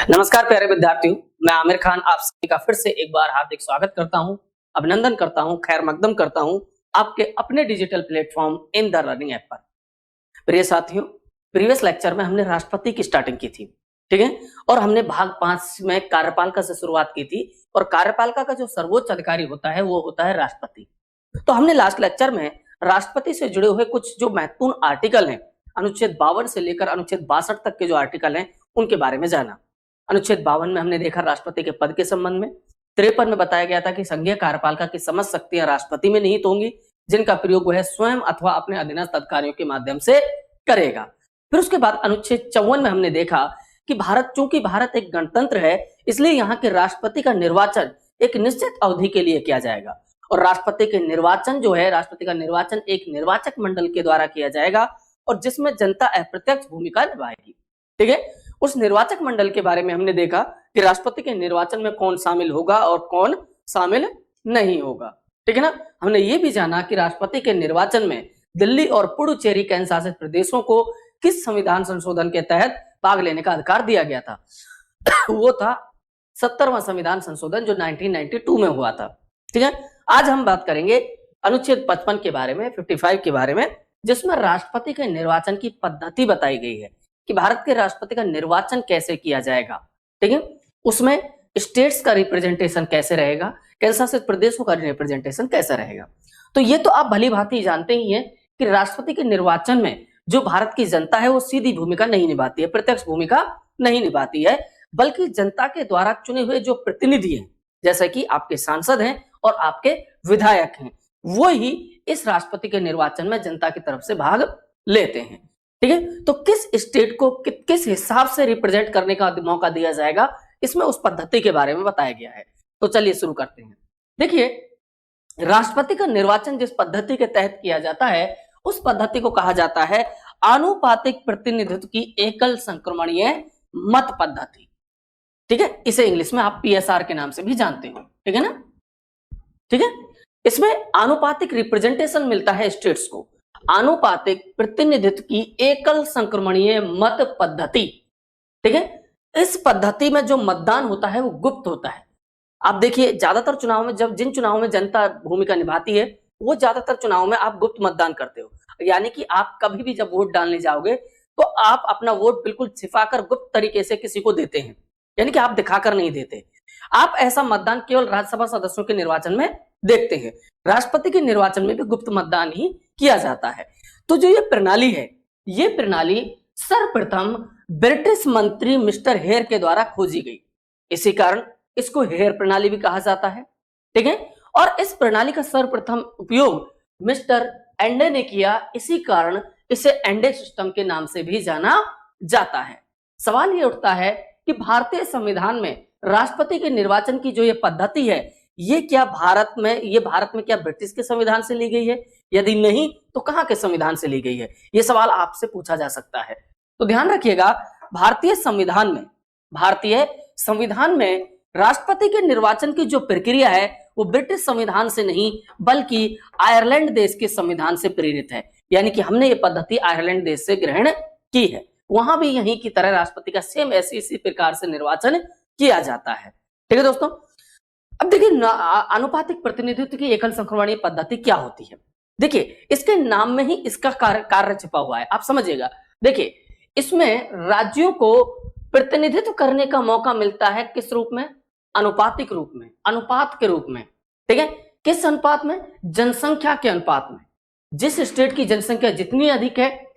नमस्कार प्यारे विद्यार्थियों, मैं आमिर खान आप सभी का फिर से एक बार हार्दिक स्वागत करता हूं, अभिनंदन करता हूं, खैर मकदम करता हूं आपके अपने digital platform in the learning app पर। प्रिय साथियों, प्रीवियस लेक्चर में हमने राष्ट्रपति की स्टार्टिंग की थी, ठीक है, और हमने भाग 5 में कार्यपालिका से शुरुआत की थी और कार्यपालिका का जो सर्वोच्च अधिकारी होता है वो होता है राष्ट्रपति। तो हमने लास्ट लेक्चर में राष्ट्रपति से जुड़े हुए कुछ जो महत्वपूर्ण आर्टिकल हैं, अनुच्छेद 52 से लेकर अनुच्छेद 62 तक के जो आर्टिकल हैं उनके बारे में जाना। अनुच्छेद 52 में हमने देखा राष्ट्रपति के पद के संबंध में, 53 में बताया गया था कि संघीय कार्यपालिका की समस्त शक्तियां राष्ट्रपति में निहित होंगी, जिनका प्रयोग वह स्वयं अथवा अपने अधीनस्थ अधिकारियों के माध्यम से करेगा। फिर उसके बाद अनुच्छेद 54 में हमने देखा कि चूंकि भारत एक गणतंत्र है, इसलिए यहाँ के राष्ट्रपति का निर्वाचन एक निश्चित अवधि के लिए किया जाएगा और राष्ट्रपति के निर्वाचन जो है, राष्ट्रपति का निर्वाचन एक निर्वाचक मंडल के द्वारा किया जाएगा और जिसमें जनता अप्रत्यक्ष भूमिका निभाएगी। ठीक है, उस निर्वाचक मंडल के बारे में हमने देखा कि राष्ट्रपति के निर्वाचन में कौन शामिल होगा और कौन शामिल नहीं होगा। ठीक है ना। हमने ये भी जाना कि राष्ट्रपति के निर्वाचन में दिल्ली और पुडुचेरी केंद्र शासित प्रदेशों को किस संविधान संशोधन के तहत भाग लेने का अधिकार दिया गया था। वो था 70वां संविधान संशोधन जो 1992 में हुआ था। ठीक है, आज हम बात करेंगे अनुच्छेद 55 के बारे में, 55 के बारे में, जिसमें राष्ट्रपति के निर्वाचन की पद्धति बताई गई है कि भारत के राष्ट्रपति का निर्वाचन कैसे किया जाएगा। ठीक है, उसमें स्टेट्स का रिप्रेजेंटेशन कैसे रहेगा, केंद्र शासित प्रदेशों का रिप्रेजेंटेशन कैसा रहेगा। तो ये तो आप भली भांति जानते ही हैं कि राष्ट्रपति के निर्वाचन में जो भारत की जनता है वो सीधी भूमिका नहीं निभाती है, प्रत्यक्ष भूमिका नहीं निभाती है, बल्कि जनता के द्वारा चुने हुए जो प्रतिनिधि हैं, जैसे कि आपके सांसद हैं और आपके विधायक हैं, वो ही इस राष्ट्रपति के निर्वाचन में जनता की तरफ से भाग लेते हैं। ठीक है, तो किस स्टेट को किस हिसाब से रिप्रेजेंट करने का मौका दिया जाएगा, इसमें उस पद्धति के बारे में बताया गया है। तो चलिए शुरू करते हैं। देखिए, राष्ट्रपति का निर्वाचन जिस पद्धति के तहत किया जाता है उस पद्धति को कहा जाता है आनुपातिक प्रतिनिधित्व की एकल संक्रमणीय मत पद्धति। ठीक है, इसे इंग्लिश में आप पीएसआर के नाम से भी जानते हो। ठीक है ना। ठीक है, इसमें आनुपातिक रिप्रेजेंटेशन मिलता है स्टेट्स को, आनुपातिक प्रतिनिधित्व की एकल संक्रमणीय मत पद्धति। ठीक है, इस पद्धति में जो मतदान होता है वो गुप्त होता है। आप देखिए, ज्यादातर चुनाव में जिन चुनाव में जनता भूमिका निभाती है वो ज्यादातर चुनाव में आप गुप्त मतदान करते हो, यानी कि आप कभी भी जब वोट डालने जाओगे तो आप अपना वोट बिल्कुल छिपाकर गुप्त तरीके से किसी को देते हैं, यानी कि आप दिखाकर नहीं देते। आप ऐसा मतदान केवल राज्यसभा सदस्यों के निर्वाचन में देखते हैं, राष्ट्रपति के निर्वाचन में भी गुप्त मतदान ही किया जाता है। तो जो ये प्रणाली है, ये प्रणाली सर्वप्रथम ब्रिटिश मंत्री मिस्टर हेयर के द्वारा खोजी गई, इसी कारण इसको हेयर प्रणाली भी कहा जाता है। ठीक है, और इस प्रणाली का सर्वप्रथम उपयोग मिस्टर एंडे ने किया, इसी कारण इसे एंडे सिस्टम के नाम से भी जाना जाता है। सवाल ये उठता है कि भारतीय संविधान में राष्ट्रपति के निर्वाचन की जो ये पद्धति है, ये भारत में क्या ब्रिटिश के संविधान से ली गई है? यदि नहीं तो कहां के संविधान से ली गई है? ये सवाल आपसे पूछा जा सकता है। तो ध्यान रखिएगा, भारतीय संविधान में राष्ट्रपति के निर्वाचन की जो प्रक्रिया है वो ब्रिटिश संविधान से नहीं बल्कि आयरलैंड देश के संविधान से प्रेरित है, यानी कि हमने ये पद्धति आयरलैंड देश से ग्रहण की है। वहां भी यहीं की तरह राष्ट्रपति का सेम इसी प्रकार से निर्वाचन किया जाता है। ठीक है दोस्तों, अब देखिए आनुपातिक प्रतिनिधित्व की एकल संक्रमणीय पद्धति क्या होती है। देखिए, इसके नाम में ही इसका कार्य छिपा हुआ है, आप समझिएगा। देखिए, इसमें राज्यों को प्रतिनिधित्व करने का मौका मिलता है किस रूप में? अनुपातिक रूप में, अनुपात के रूप में। ठीक है, किस अनुपात में? जनसंख्या के अनुपात में। जिस स्टेट की जनसंख्या जितनी अधिक है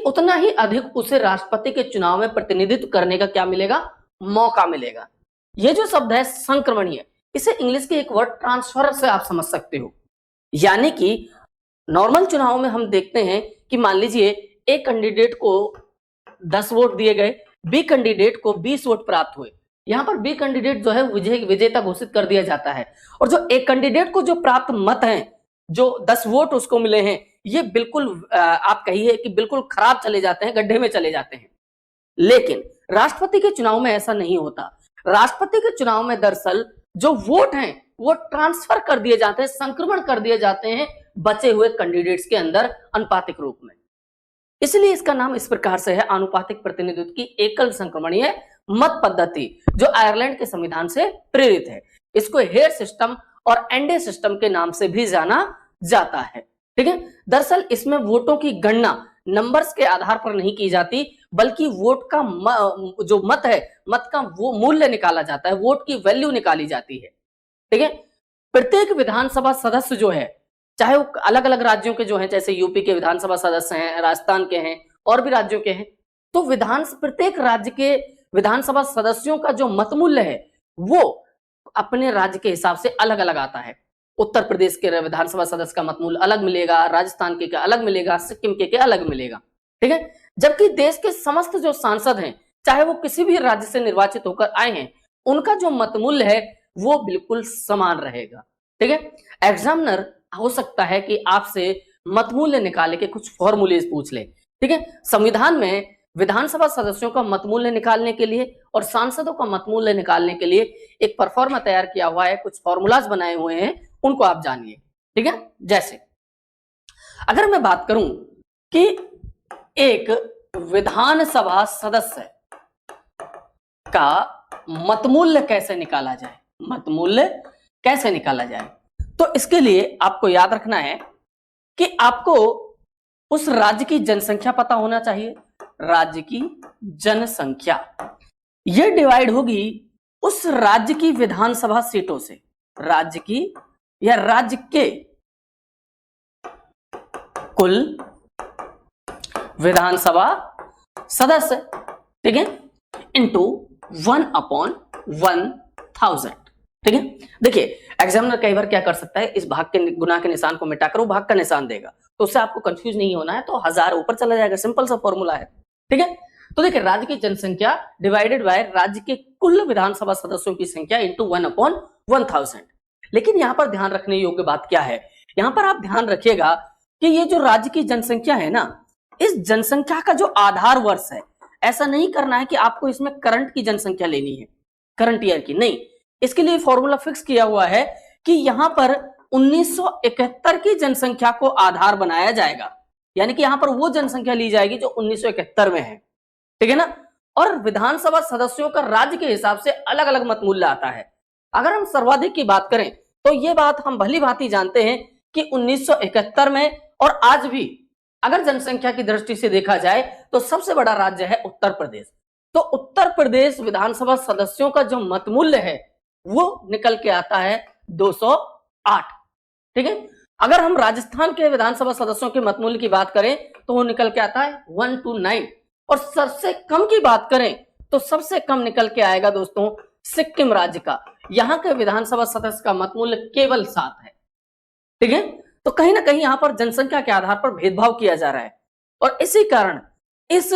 उतना ही अधिक उसे राष्ट्रपति के चुनाव में प्रतिनिधित्व करने का क्या मिलेगा? मौका मिलेगा। ये जो शब्द है संक्रमणीय, इसे इंग्लिश के एक वर्ड ट्रांसफर से आप समझ सकते हो। यानी कि नॉर्मल चुनाव में हम देखते हैं कि मान लीजिए एक कैंडिडेट को 10 वोट दिए गए, बी कैंडिडेट को 20 वोट प्राप्त हुए। यहां पर बी कैंडिडेट जो है विजेता घोषित कर दिया जाता है और जो एक कैंडिडेट को जो प्राप्त मत हैं, जो 10 वोट उसको मिले हैं, ये बिल्कुल आप कहिए कि बिल्कुल खराब चले जाते हैं, गड्ढे में चले जाते हैं। लेकिन राष्ट्रपति के चुनाव में ऐसा नहीं होता। राष्ट्रपति के चुनाव में दरअसल जो वोट हैं वो ट्रांसफर कर दिए जाते हैं, संक्रमण कर दिए जाते हैं बचे हुए कैंडिडेट्स के अंदर अनुपातिक रूप में। इसलिए इसका नाम इस प्रकार से है, आनुपातिक प्रतिनिधित्व की एकल संक्रमणीय मत पद्धति जो आयरलैंड के संविधान से प्रेरित है। इसको हेयर सिस्टम और एंडे सिस्टम के नाम से भी जाना जाता है। ठीक है, दरअसल इसमें वोटों की गणना नंबर्स के आधार पर नहीं की जाती, बल्कि वोट का जो मत है, मत का वो मूल्य निकाला जाता है, वोट की वैल्यू निकाली जाती है। ठीक है, प्रत्येक विधानसभा सदस्य जो है, चाहे वो अलग अलग राज्यों के जो हैं, जैसे यूपी के विधानसभा सदस्य हैं, राजस्थान के हैं और भी राज्यों के हैं, तो प्रत्येक राज्य के विधानसभा सदस्यों का जो मत मूल्य है वो अपने राज्य के हिसाब से अलग अलग आता है। उत्तर प्रदेश के विधानसभा सदस्य का मत मूल्य अलग मिलेगा, राजस्थान के अलग मिलेगा, सिक्किम के अलग मिलेगा। ठीक है, जबकि देश के समस्त जो सांसद हैं, चाहे वो किसी भी राज्य से निर्वाचित होकर आए हैं, उनका जो मत मूल्य है वो बिल्कुल समान रहेगा। ठीक है, एग्जामिनर हो सकता है कि आपसे मत मूल्य निकाले के कुछ फॉर्मूले पूछ ले। ठीक है, संविधान में विधानसभा सदस्यों का मत मूल्य निकालने के लिए और सांसदों का मत मूल्य निकालने के लिए एक परफॉर्मा तैयार किया हुआ है, कुछ फॉर्मूलाज बनाए हुए हैं, उनको आप जानिए। ठीक है, जैसे अगर मैं बात करूं कि एक विधानसभा सदस्य का मत मूल्य कैसे निकाला जाए, मत मूल्य कैसे निकाला जाए, तो इसके लिए आपको याद रखना है कि आपको उस राज्य की जनसंख्या पता होना चाहिए। राज्य की जनसंख्या यह डिवाइड होगी उस राज्य की विधानसभा सीटों से, राज्य की या राज्य के कुल विधानसभा सदस्य, ठीक है, इंटू 1/1000। ठीक है, देखिए एग्जामिनर कई बार क्या कर सकता है, इस भाग के गुना के निशान को मिटाकर वो भाग का निशान देगा, तो उससे आपको कंफ्यूज नहीं होना है, तो 1000 ऊपर चला जाएगा, सिंपल सा फॉर्मूला है। ठीक है, तो देखिए राज्य की जनसंख्या डिवाइडेड बाय राज्य के कुल विधानसभा सदस्यों की संख्या इंटू 1/1000। लेकिन यहां पर ध्यान रखने योग्य बात क्या है, यहां पर आप ध्यान रखिएगा कि ये जो राज्य की जनसंख्या है ना, इस जनसंख्या का जो आधार वर्ष है, ऐसा नहीं करना है कि आपको इसमें करंट की जनसंख्या लेनी है, करंट ईयर की नहीं। इसके लिए फॉर्मूला फिक्स किया हुआ है कि यहां पर 1971 की जनसंख्या को आधार बनाया जाएगा, यानी कि यहां पर वो जनसंख्या ली जाएगी जो 1971 में है। ठीक है ना, और विधानसभा सदस्यों का राज्य के हिसाब से अलग अलग मत मूल्य आता है। अगर हम सर्वाधिक की बात करें तो ये बात हम भली भांति जानते हैं कि 1971 में और आज भी अगर जनसंख्या की दृष्टि से देखा जाए तो सबसे बड़ा राज्य है उत्तर प्रदेश। तो उत्तर प्रदेश विधानसभा सदस्यों का जो मत मूल्य है वो निकल के आता है 208। ठीक है, अगर हम राजस्थान के विधानसभा सदस्यों के मत मूल्य की बात करें तो वो निकल के आता है 129, और सबसे कम की बात करें तो सबसे कम निकल के आएगा दोस्तों सिक्किम राज्य का, यहां के विधानसभा सदस्य का मत मूल्य केवल 7 है। ठीक है, तो कहीं ना कहीं यहां पर जनसंख्या के आधार पर भेदभाव किया जा रहा है, और इसी कारण इस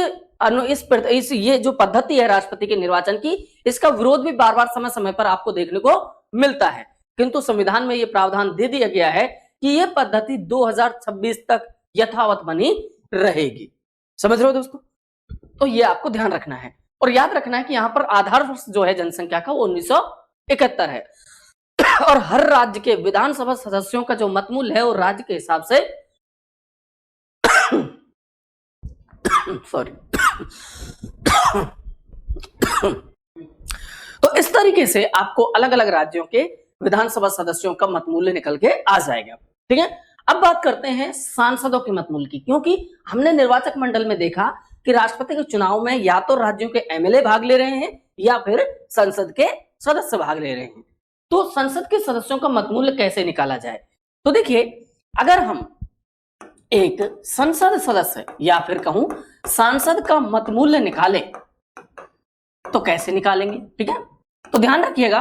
ये जो पद्धति है राष्ट्रपति के निर्वाचन की, इसका विरोध भी बार बार समय समय पर आपको देखने को मिलता है, किंतु संविधान में यह प्रावधान दे दिया गया है कि यह पद्धति 2026 तक यथावत बनी रहेगी। समझ रहे हो दोस्तों, तो ये आपको ध्यान रखना है, और याद रखना है कि यहां पर आधार वर्ष जो है जनसंख्या का वो 1971 है, और हर राज्य के विधानसभा सदस्यों का जो मत मूल्य है वो राज्य के हिसाब से सॉरी तो इस तरीके से आपको अलग अलग राज्यों के विधानसभा सदस्यों का मत मूल्य निकल के आ जाएगा। ठीक है, अब बात करते हैं सांसदों के मत मूल्य की, क्योंकि हमने निर्वाचक मंडल में देखा कि राष्ट्रपति के चुनाव में या तो राज्यों के एमएलए भाग ले रहे हैं या फिर संसद के सदस्य भाग ले रहे हैं। तो संसद के सदस्यों का मत मूल्य कैसे निकाला जाए, तो देखिए अगर हम एक संसद सदस्य या फिर कहूं सांसद का मत मूल्य निकालें तो कैसे निकालेंगे। ठीक है, तो ध्यान रखिएगा,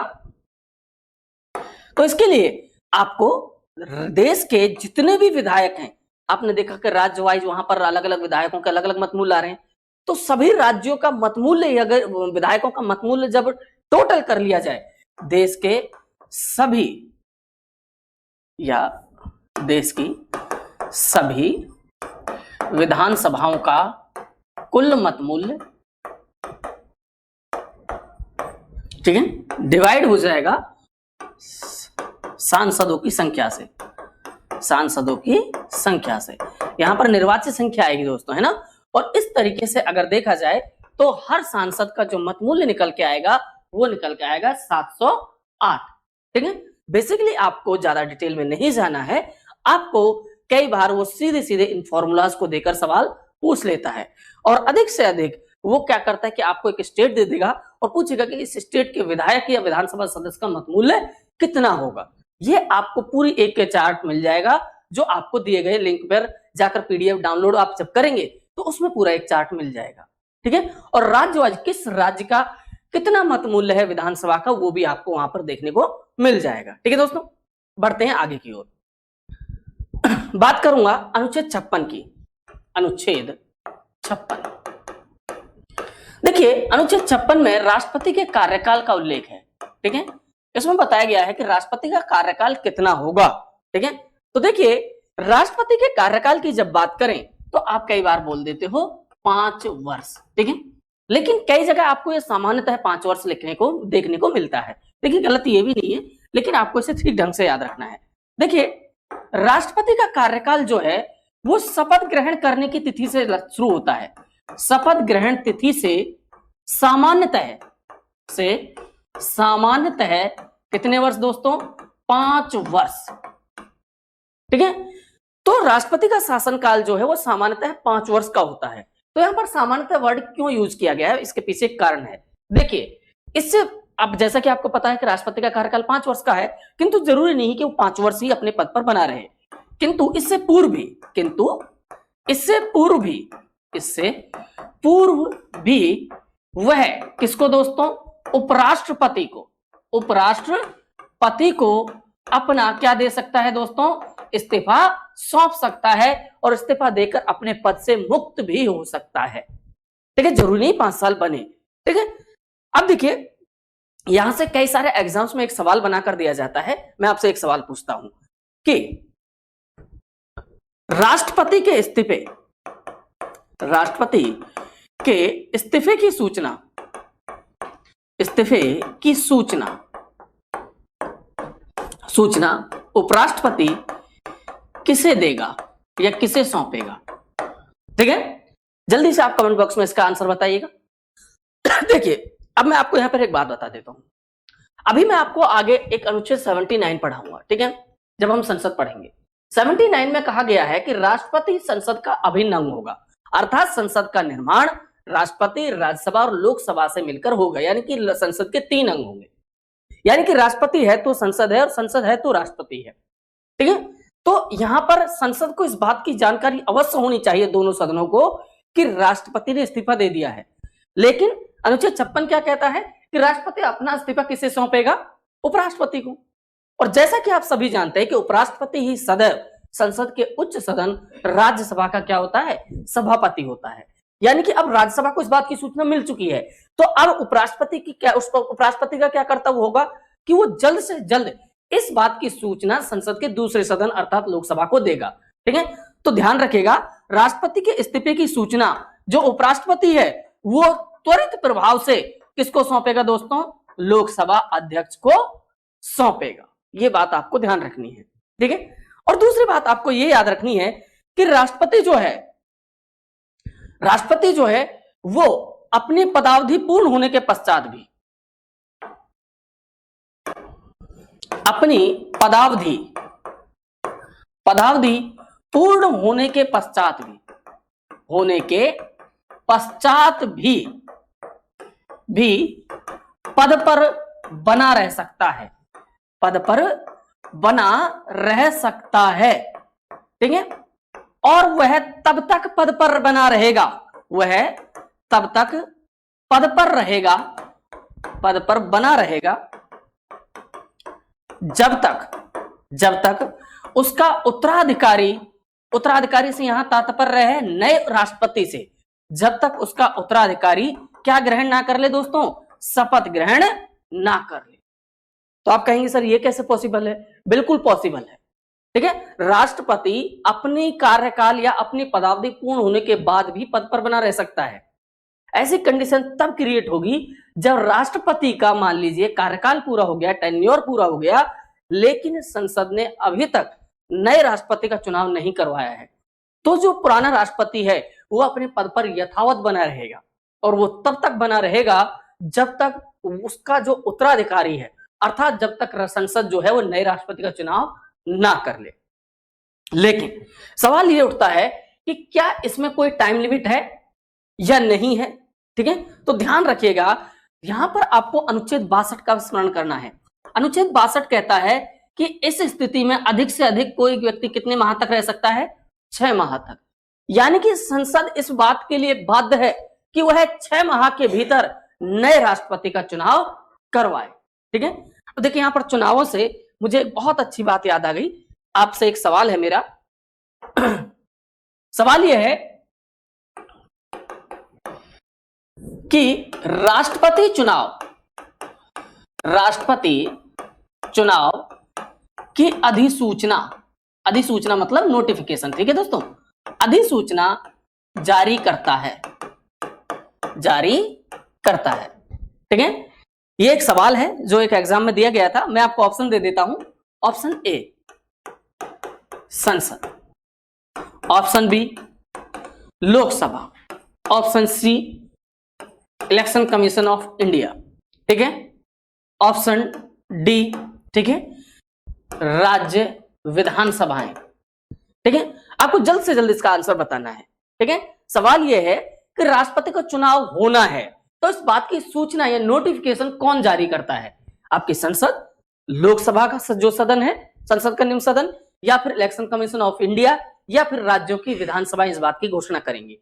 तो इसके लिए आपको देश के जितने भी विधायक हैं, आपने देखा कि राज्य वाइज वहां पर अलग अलग विधायकों के अलग अलग मत मूल्य आ रहे हैं, तो सभी राज्यों का मत मूल्य, अगर विधायकों का मत मूल्य जब टोटल कर लिया जाए, देश के सभी या देश की सभी विधानसभाओं का कुल मत मूल्य, ठीक है, डिवाइड हो जाएगा सांसदों की संख्या से, सांसदों की संख्या से। यहां पर निर्वाचित संख्या आएगी दोस्तों, है ना, और इस तरीके से अगर देखा जाए तो हर सांसद का जो मत मूल्य निकल के आएगा वो निकल के आएगा 708। ठीक है, बेसिकली आपको ज्यादा डिटेल में नहीं जाना है, आपको कई बार वो सीधे सीधे इन फॉर्मूलाज को देकर सवाल पूछ लेता है और अधिक से अधिक वो क्या करता है कि आपको एक स्टेट दे देगा और पूछेगा कि इस स्टेट के विधायक या विधानसभा सदस्य का मत मूल्य कितना होगा। ये आपको पूरी एक के चार्ट मिल जाएगा जो आपको दिए गए लिंक पर जाकर पीडीएफ डाउनलोड आप जब करेंगे तो उसमें पूरा एक चार्ट मिल जाएगा। ठीक है, और राज्य वाइज किस राज्य का कितना मत मूल्य है विधानसभा का वो भी आपको वहां पर देखने को मिल जाएगा। ठीक है दोस्तों, बढ़ते हैं आगे की ओर। बात करूंगा अनुच्छेद 56 की। अनुच्छेद 56, देखिए अनुच्छेद 56 में राष्ट्रपति के कार्यकाल का उल्लेख है। ठीक है, इसमें बताया गया है कि राष्ट्रपति का कार्यकाल कितना होगा। ठीक है, तो देखिए राष्ट्रपति के कार्यकाल की जब बात करें तो आप कई बार बोल देते हो 5 वर्ष। ठीक है, लेकिन कई जगह आपको यह सामान्यतः 5 वर्ष लिखने को देखने को मिलता है। देखिए गलत ये भी नहीं है, लेकिन आपको इसे ठीक ढंग से याद रखना है। देखिए राष्ट्रपति का कार्यकाल जो है वो शपथ ग्रहण करने की तिथि से शुरू होता है। शपथ ग्रहण तिथि से सामान्यतः कितने वर्ष दोस्तों? 5 वर्ष। ठीक है, तो राष्ट्रपति का शासनकाल जो है वो सामान्यतः 5 वर्ष का होता है। तो यहां पर सामान्यतः वर्ड क्यों यूज किया गया है, इसके पीछे एक कारण है। देखिए इससे अब जैसा कि आपको पता है कि राष्ट्रपति का कार्यकाल 5 वर्ष का है, किंतु जरूरी नहीं कि वो 5 वर्ष ही अपने पद पर बना रहे, किंतु इससे पूर्व भी वह किसको दोस्तों? उपराष्ट्रपति को अपना क्या दे सकता है दोस्तों? इस्तीफा सौंप सकता है और इस्तीफा देकर अपने पद से मुक्त भी हो सकता है। ठीक है, जरूरी नहीं 5 साल बने। ठीक है, अब देखिए यहां से कई सारे एग्जाम्स में एक सवाल बनाकर दिया जाता है। मैं आपसे एक सवाल पूछता हूं कि राष्ट्रपति के इस्तीफे की सूचना उपराष्ट्रपति किसे देगा या किसे सौंपेगा? ठीक है, जल्दी से आप कमेंट बॉक्स में इसका आंसर बताइएगा। देखिए अब मैं आपको यहां पर एक बात बता देता हूं। अभी मैं आपको आगे एक अनुच्छेद 79 पढ़ाऊंगा। ठीक है, जब हम संसद पढ़ेंगे 79 में कहा गया है कि राष्ट्रपति संसद का अभिन्न अंग होगा, अर्थात संसद का निर्माण राष्ट्रपति, राज्यसभा और लोकसभा से मिलकर होगा, यानी कि संसद के 3 अंग होंगे। यानी कि राष्ट्रपति है तो संसद है और संसद है तो राष्ट्रपति है। ठीक है, तो यहां पर संसद को इस बात की जानकारी अवश्य होनी चाहिए दोनों सदनों को कि राष्ट्रपति ने इस्तीफा दे दिया है। लेकिन अनुच्छेद 56 क्या कहता है कि राष्ट्रपति अपना इस्तीफा किसे सौंपेगा? उपराष्ट्रपति को। और जैसा कि आप सभी जानते हैं कि उपराष्ट्रपति ही सदैव संसद के उच्च सदन राज्यसभा का क्या होता है? सभापति होता है। यानी कि अब राज्यसभा को इस बात की सूचना मिल चुकी है, तो अब उपराष्ट्रपति का क्या कर्तव्य होगा कि वो जल्द से जल्द इस बात की सूचना संसद के दूसरे सदन अर्थात लोकसभा को देगा। ठीक है, तो ध्यान रखिएगा राष्ट्रपति के इस्तीफे की सूचना जो उपराष्ट्रपति है वो त्वरित प्रभाव से किसको सौंपेगा दोस्तों? लोकसभा अध्यक्ष को सौंपेगा। ये बात आपको ध्यान रखनी है। ठीक है, और दूसरी बात आपको ये याद रखनी है कि राष्ट्रपति जो है वो अपनी पदावधि पूर्ण होने के पश्चात भी अपनी पदावधि पूर्ण होने के पश्चात भी पद पर बना रह सकता है। ठीक है, और वह तब तक पद पर बना रहेगा, जब तक उसका उत्तराधिकारी से यहां तात्पर्य है नए राष्ट्रपति से, जब तक उसका उत्तराधिकारी क्या ग्रहण ना कर ले दोस्तों? शपथ ग्रहण ना कर ले। तो आप कहेंगे सर ये कैसे पॉसिबल है? बिल्कुल पॉसिबल है। ठीक है, राष्ट्रपति अपनी कार्यकाल या अपनी पदावधि पूर्ण होने के बाद भी पद पर बना रह सकता है। ऐसी कंडीशन तब क्रिएट होगी जब राष्ट्रपति का मान लीजिए कार्यकाल पूरा हो गया, टेन्योर पूरा हो गया, लेकिन संसद ने अभी तक नए राष्ट्रपति का चुनाव नहीं करवाया है, तो जो पुराना राष्ट्रपति है वो अपने पद पर यथावत बना रहेगा। और वो तब तक बना रहेगा जब तक उसका जो उत्तराधिकारी है, अर्थात जब तक संसद जो है वो नए राष्ट्रपति का चुनाव ना कर ले। लेकिन सवाल ये उठता है कि क्या इसमें कोई टाइम लिमिट है या नहीं है? ठीक है, तो ध्यान रखिएगा, यहां पर आपको अनुच्छेद 62 का स्मरण करना है। अनुच्छेद 62 कहता है कि इस स्थिति में अधिक से अधिक कोई व्यक्ति कितने माह तक रह सकता है? 6 माह तक। यानी कि संसद इस बात के लिए बाध्य है कि वह 6 माह के भीतर नए राष्ट्रपति का चुनाव करवाए। ठीक है, तो देखिए यहां पर चुनावों से मुझे बहुत अच्छी बात याद आ गई। आपसे एक सवाल है मेरा सवाल यह है कि राष्ट्रपति चुनाव की अधिसूचना मतलब नोटिफिकेशन, ठीक है दोस्तों, अधिसूचना जारी करता है, ठीक है। ये एक सवाल है जो एक एग्जाम में दिया गया था। मैं आपको ऑप्शन दे देता हूं। ऑप्शन ए संसद, option B Lok Sabha, option C election commission of India, ठीक है, ऑप्शन डी, ठीक है, राज्य विधानसभाएं, ठीक है। आपको जल्द से जल्द इसका आंसर बताना है, ठीक है। सवाल यह है कि राष्ट्रपति का चुनाव होना है तो इस बात की सूचना या नोटिफिकेशन कौन जारी करता है? आपकी संसद, लोकसभा का जो सदन है, संसद का निम्न सदन, या फिर इलेक्शन कमीशन ऑफ इंडिया, या फिर राज्यों की विधानसभा इस बात की घोषणा करेंगे।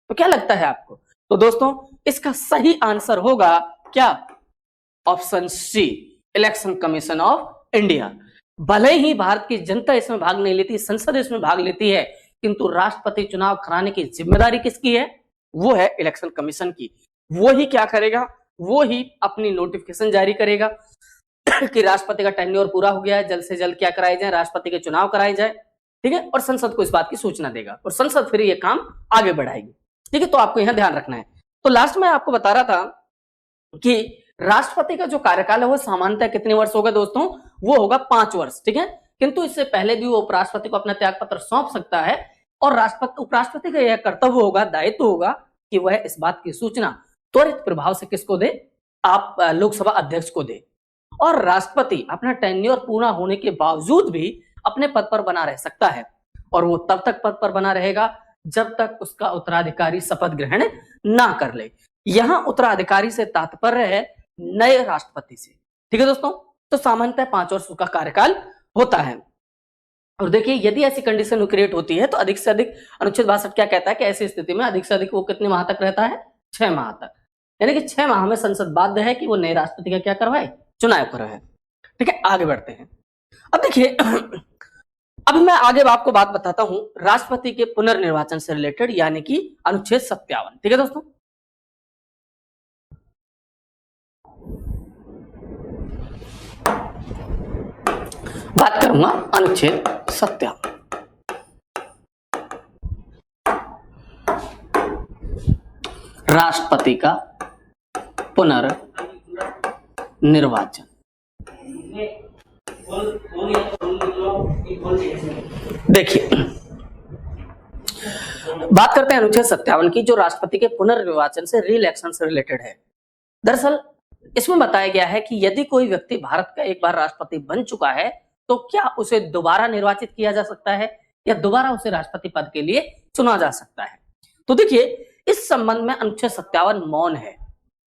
तो क्या लगता है आपको? तो दोस्तों इसका सही आंसर होगा क्या? Option C election commission of India. भले ही भारत की जनता इसमें भाग नहीं लेती, संसद इसमें भाग लेती है, किंतु राष्ट्रपति चुनाव कराने की जिम्मेदारी किसकी है? वो है इलेक्शन कमीशन की। वो ही क्या करेगा? वो ही अपनी नोटिफिकेशन जारी करेगा कि राष्ट्रपति का टेन्योर पूरा हो गया है, जल्द से जल्द क्या कराए जाए? राष्ट्रपति के चुनाव कराए जाए, ठीक है। और संसद को इस बात की सूचना देगा और संसद फिर ये काम आगे बढ़ाएगी, ठीक है। तो आपको यहां ध्यान रखना है। तो लास्ट में आपको बता रहा था कि राष्ट्रपति का जो कार्यकाल है वो सामान्यतः कितने वर्ष होगा दोस्तों? वो होगा 5 वर्ष, ठीक है। किंतु इससे पहले भी वो उपराष्ट्रपति को अपना त्यागपत्र सौंप सकता है और राष्ट्रपति उपराष्ट्रपति का यह कर्तव्य होगा, दायित्व होगा कि वह इस बात की सूचना त्वरित प्रभाव से किसको दे? आप लोकसभा अध्यक्ष को दे। और राष्ट्रपति अपना टेन्योर पूरा होने के बावजूद भी अपने पद पर बना रह सकता है और वो तब तक पद पर बना रहेगा जब तक उसका उत्तराधिकारी शपथ ग्रहण ना कर ले। यहां उत्तराधिकारी से तात्पर्य है नए राष्ट्रपति से, ठीक है दोस्तों। तो सामान्यतः 5 वर्ष का कार्यकाल होता है। और देखिए यदि ऐसी कंडीशन क्रिएट होती है तो अधिक से अधिक, अनुच्छेद 62 क्या कहता है कि ऐसी स्थिति में अधिक से अधिक वो कितने माह तक रहता है? 6 माह तक। यानी कि 6 माह में संसद बाध्य है कि वो नए राष्ट्रपति का क्या करवाए? चुनाव करवाए, ठीक है। आगे बढ़ते हैं। अब देखिए अब मैं आगे आपको बात बताता हूं राष्ट्रपति के पुनर्निर्वाचन से रिलेटेड, यानी कि अनुच्छेद 57, ठीक है दोस्तों। बात करूंगा अनुच्छेद 57। राष्ट्रपति का पुनर्निर्वाचन। देखिए बात करते हैं अनुच्छेद 57 की, जो राष्ट्रपति के पुनर्निर्वाचन से री-इलेक्शन से रिलेटेड है। दरअसल इसमें बताया गया है कि यदि कोई व्यक्ति भारत का एक बार राष्ट्रपति बन चुका है तो क्या उसे दोबारा निर्वाचित किया जा सकता है या दोबारा उसे राष्ट्रपति पद के लिए चुना जा सकता है? तो देखिए इस संबंध में अनुच्छेद 57 मौन है।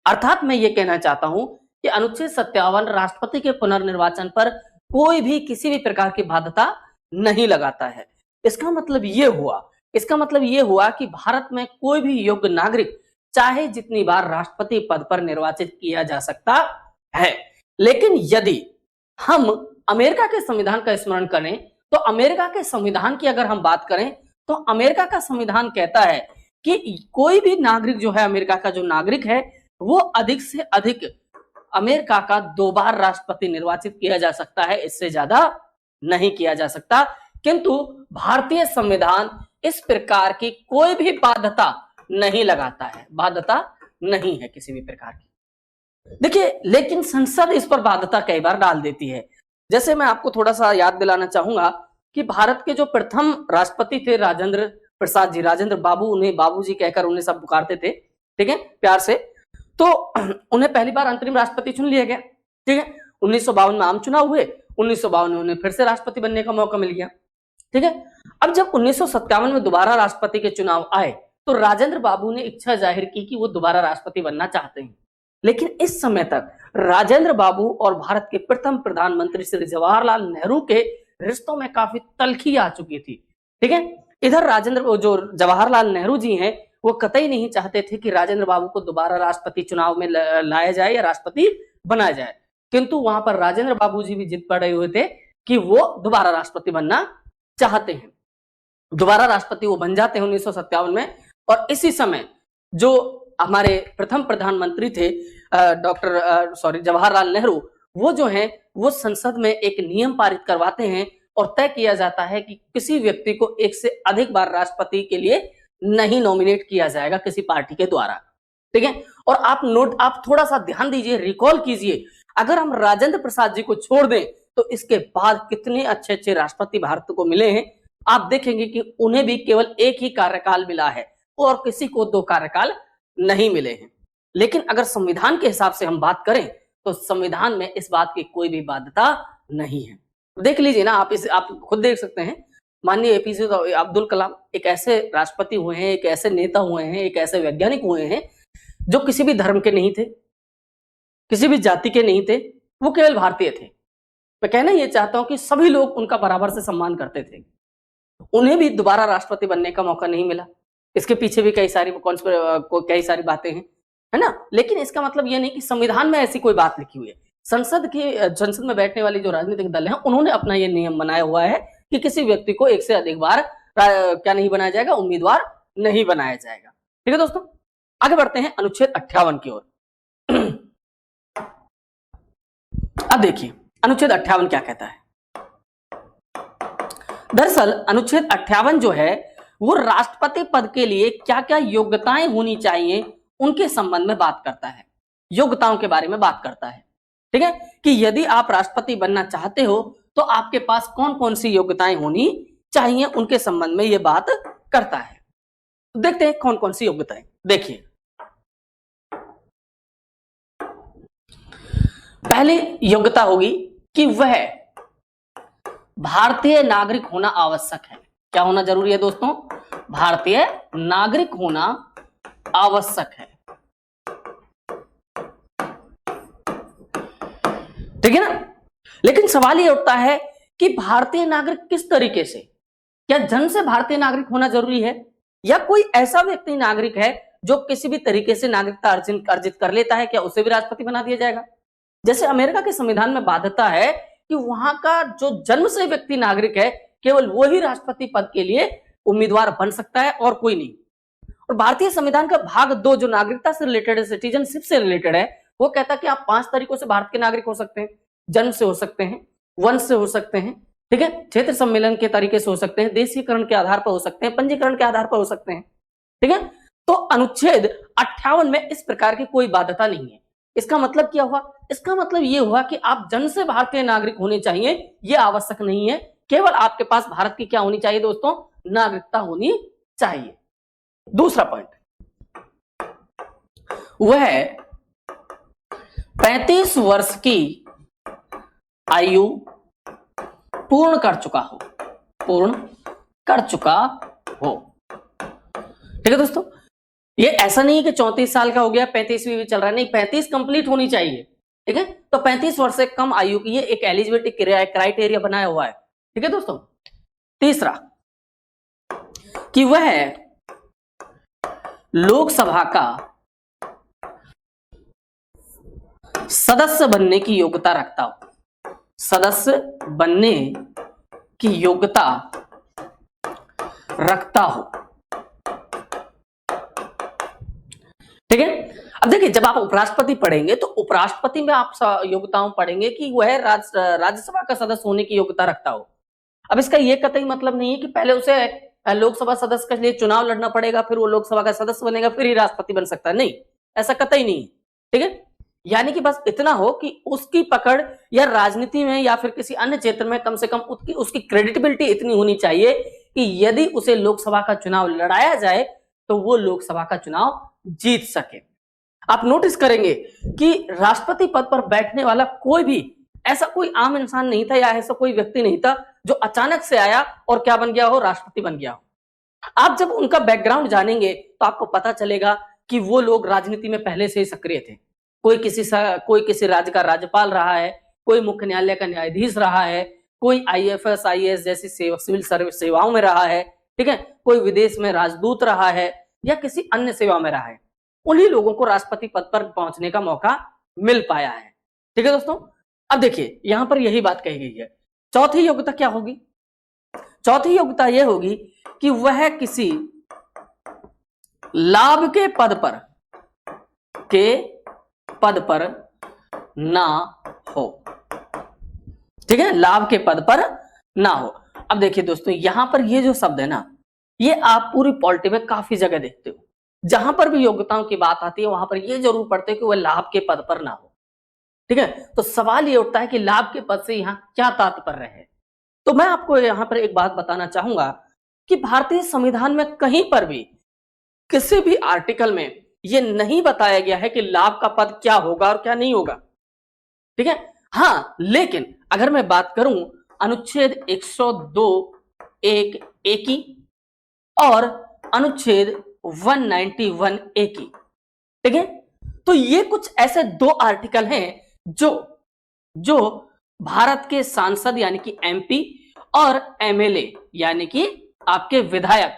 अर्थात मैं ये कहना चाहता हूं कि अनुच्छेद 57 राष्ट्रपति के पुनर्निर्वाचन पर कोई भी किसी भी प्रकार की बाध्यता नहीं लगाता है। इसका मतलब ये हुआ कि भारत में कोई भी योग्य नागरिक चाहे जितनी बार राष्ट्रपति पद पर निर्वाचित किया जा सकता है। लेकिन यदि हम अमेरिका के संविधान का स्मरण करें तो अमेरिका के संविधान की अगर हम बात करें तो अमेरिका का संविधान कहता है कि कोई भी नागरिक जो है, अमेरिका का जो नागरिक है, वो अधिक से अधिक अमेरिका का 2 बार राष्ट्रपति निर्वाचित किया जा सकता है, इससे ज्यादा नहीं किया जा सकता। किंतु भारतीय संविधान इस प्रकार की कोई भी बाध्यता नहीं लगाता है, बाध्यता नहीं है किसी भी प्रकार की। देखिए लेकिन संसद इस पर बाध्यता कई बार डाल देती है। जैसे मैं आपको थोड़ा सा याद दिलाना चाहूंगा कि भारत के जो प्रथम राष्ट्रपति थे राजेंद्र प्रसाद जी, राजेंद्र बाबू, उन्हें बाबूजी कहकर उन्हें सब पुकारते थे। ठीक है, प्यार से। तो उन्हें पहली बार अंतरिम राष्ट्रपति चुन लिया गया, ठीक है। 1952 में आम चुनाव हुए, 1952 में उन्हें फिर से राष्ट्रपति बनने का मौका मिल गया, ठीक है। अब जब 1957 में दोबारा राष्ट्रपति के चुनाव आए तो राजेंद्र बाबू ने इच्छा जाहिर की कि वो दोबारा राष्ट्रपति बनना चाहते हैं, लेकिन इस समय तक राजेंद्र बाबू और भारत के प्रथम प्रधानमंत्री श्री जवाहरलाल नेहरू के रिश्तों में काफी तल्खी आ चुकी थी, ठीक है। इधर जो जवाहरलाल नेहरू जी हैं वो कतई नहीं चाहते थे कि राजेंद्र बाबू को दोबारा राष्ट्रपति चुनाव में लाया जाए या राष्ट्रपति बनाया जाए, किंतु वहां पर राजेंद्र बाबू जी भी जिद पड़े हुए थे कि वो दोबारा राष्ट्रपति बनना चाहते हैं। दोबारा राष्ट्रपति वो बन जाते हैं 1957 में। और इसी समय जो हमारे प्रथम प्रधानमंत्री थे जवाहरलाल नेहरू, वो जो हैं वो संसद में एक नियम पारित करवाते हैं और तय किया जाता है कि किसी व्यक्ति को एक से अधिक बार राष्ट्रपति के लिए नहीं नॉमिनेट किया जाएगा किसी पार्टी के द्वारा, ठीक है। और आप थोड़ा सा ध्यान दीजिए, रिकॉल कीजिए, अगर हम राजेंद्र प्रसाद जी को छोड़ दें तो इसके बाद कितने अच्छे अच्छे राष्ट्रपति भारत को मिले हैं। आप देखेंगे कि उन्हें भी केवल एक ही कार्यकाल मिला है और किसी को 2 कार्यकाल नहीं मिले हैं। लेकिन अगर संविधान के हिसाब से हम बात करें तो संविधान में इस बात की कोई भी बाध्यता नहीं है। देख लीजिए ना, आप खुद देख सकते हैं, माननीय एपीजे अब्दुल कलाम एक ऐसे राष्ट्रपति हुए हैं, एक ऐसे नेता हुए हैं, एक ऐसे वैज्ञानिक हुए हैं जो किसी भी धर्म के नहीं थे, किसी भी जाति के नहीं थे, वो केवल भारतीय थे। मैं कहना ये चाहता हूं कि सभी लोग उनका बराबर से सम्मान करते थे। उन्हें भी दोबारा राष्ट्रपति बनने का मौका नहीं मिला। इसके पीछे भी कई सारी बातें हैं, है ना। लेकिन इसका मतलब ये नहीं कि संविधान में ऐसी कोई बात लिखी हुई है। संसद में बैठने वाली जो राजनीतिक दल है उन्होंने अपना ये नियम बनाया हुआ है कि किसी व्यक्ति को एक से अधिक बार क्या नहीं बनाया जाएगा, उम्मीदवार नहीं बनाया जाएगा, ठीक है दोस्तों। आगे बढ़ते हैं अनुच्छेद 58 की ओर। अब देखिए अनुच्छेद 58 क्या कहता है। दरअसल अनुच्छेद 58 जो है वो राष्ट्रपति पद के लिए क्या क्या योग्यताएं होनी चाहिए उनके संबंध में बात करता है, योग्यताओं के बारे में बात करता है, ठीक है। कि यदि आप राष्ट्रपति बनना चाहते हो तो आपके पास कौन कौन सी योग्यताएं होनी चाहिए उनके संबंध में ये बात करता है। देखते हैं कौन कौन सी योग्यताएं। देखिए पहली योग्यता होगी कि वह भारतीय नागरिक होना आवश्यक है। क्या होना जरूरी है दोस्तों? भारतीय नागरिक होना आवश्यक है, ठीक है ना। लेकिन सवाल ये उठता है कि भारतीय नागरिक किस तरीके से? क्या जन्म से भारतीय नागरिक होना जरूरी है या कोई ऐसा व्यक्ति नागरिक है जो किसी भी तरीके से नागरिकता अर्जित कर लेता है, क्या उसे भी राष्ट्रपति बना दिया जाएगा? जैसे अमेरिका के संविधान में बाध्यता है कि वहां का जो जन्म से व्यक्ति नागरिक है केवल वो ही राष्ट्रपति पद के लिए उम्मीदवार बन सकता है और कोई नहीं। और भारतीय संविधान का भाग 2 जो नागरिकता से रिलेटेड है, सिटीजनशिप से रिलेटेड है, वो कहता है कि आप 5 तरीकों से भारत के नागरिक हो सकते हैं। जन्म से हो सकते हैं, वंश से हो सकते हैं, ठीक है, क्षेत्र सम्मेलन के तरीके से हो सकते हैं, देशीकरण के आधार पर हो सकते हैं, पंजीकरण के आधार पर हो सकते हैं, ठीक है। तो अनुच्छेद 58 में इस प्रकार की कोई बाध्यता नहीं है। इसका मतलब क्या हुआ? इसका मतलब ये हुआ कि आप जन्म से भारतीय नागरिक होने चाहिए ये आवश्यक नहीं है, केवल आपके पास भारत की क्या होनी चाहिए दोस्तों? नागरिकता होनी चाहिए। दूसरा पॉइंट, वह 35 वर्ष की आयु पूर्ण कर चुका हो, ठीक है दोस्तों। ये ऐसा नहीं है कि 34 साल का हो गया 35वीं भी चल रहा है, नहीं, 35 कंप्लीट होनी चाहिए, ठीक है। तो 35 वर्ष से कम आयु की ये एक एलिजिबिलिटी क्राइटेरिया बनाया हुआ है, ठीक है दोस्तों। तीसरा कि वह लोकसभा का सदस्य बनने की योग्यता रखता हो, सदस्य बनने की योग्यता रखता हो, ठीक है। अब देखिए जब आप उपराष्ट्रपति पढ़ेंगे तो उपराष्ट्रपति में आप योग्यताओं पढ़ेंगे कि वह राज्यसभा का सदस्य होने की योग्यता रखता हो। अब इसका यह कतई मतलब नहीं है कि पहले उसे लोकसभा सदस्य के लिए चुनाव लड़ना पड़ेगा, फिर वो लोकसभा का सदस्य बनेगा, फिर ही राष्ट्रपति बन सकता है, नहीं, ऐसा कतई नहीं, ठीक है। यानी कि बस इतना हो कि उसकी पकड़ या राजनीति में या फिर किसी अन्य क्षेत्र में कम से कम उसकी क्रेडिबिलिटी इतनी होनी चाहिए कि यदि उसे लोकसभा का चुनाव लड़ाया जाए तो वो लोकसभा का चुनाव जीत सके। आप नोटिस करेंगे कि राष्ट्रपति पद पर बैठने वाला कोई भी ऐसा कोई आम इंसान नहीं था या ऐसा कोई व्यक्ति नहीं था जो अचानक से आया और क्या बन गया हो, राष्ट्रपति बन गया हो। आप जब उनका बैकग्राउंड जानेंगे तो आपको पता चलेगा कि वो लोग राजनीति में पहले से ही सक्रिय थे। कोई किसी राज्य का राज्यपाल रहा है, कोई मुख्य न्यायालय का न्यायाधीश रहा है, कोई आईएफएस आईएएस जैसी सिविल सर्विस सेवाओं में रहा है, ठीक है, कोई विदेश में राजदूत रहा है या किसी अन्य सेवा में रहा है। उन्हीं लोगों को राष्ट्रपति पद पर पहुंचने का मौका मिल पाया है। ठीक है दोस्तों, अब देखिए यहां पर यही बात कही गई है। चौथी योग्यता क्या होगी? चौथी योग्यता यह होगी कि वह किसी लाभ के पद पर ना हो। ठीक है, लाभ के पद पर ना हो। अब देखिए दोस्तों, यहां पर ये जो शब्द है ना, ये आप पूरी पॉलिटी में काफी जगह देखते हो। जहां पर भी योग्यताओं की बात आती है वहां पर ये जरूर पढ़ते हो कि वह लाभ के पद पर ना हो। ठीक है, तो सवाल ये उठता है कि लाभ के पद से यहां क्या तात्पर्य है। तो मैं आपको यहां पर एक बात बताना चाहूंगा कि भारतीय संविधान में कहीं पर भी किसी भी आर्टिकल में यह नहीं बताया गया है कि लाभ का पद क्या होगा और क्या नहीं होगा। ठीक है, हाँ, लेकिन अगर मैं बात करूं अनुच्छेद 102 एक ए की और अनुच्छेद 191 ए की, ठीक है, तो ये कुछ ऐसे दो आर्टिकल हैं जो भारत के सांसद यानी कि एमपी और एमएलए यानी कि आपके विधायक,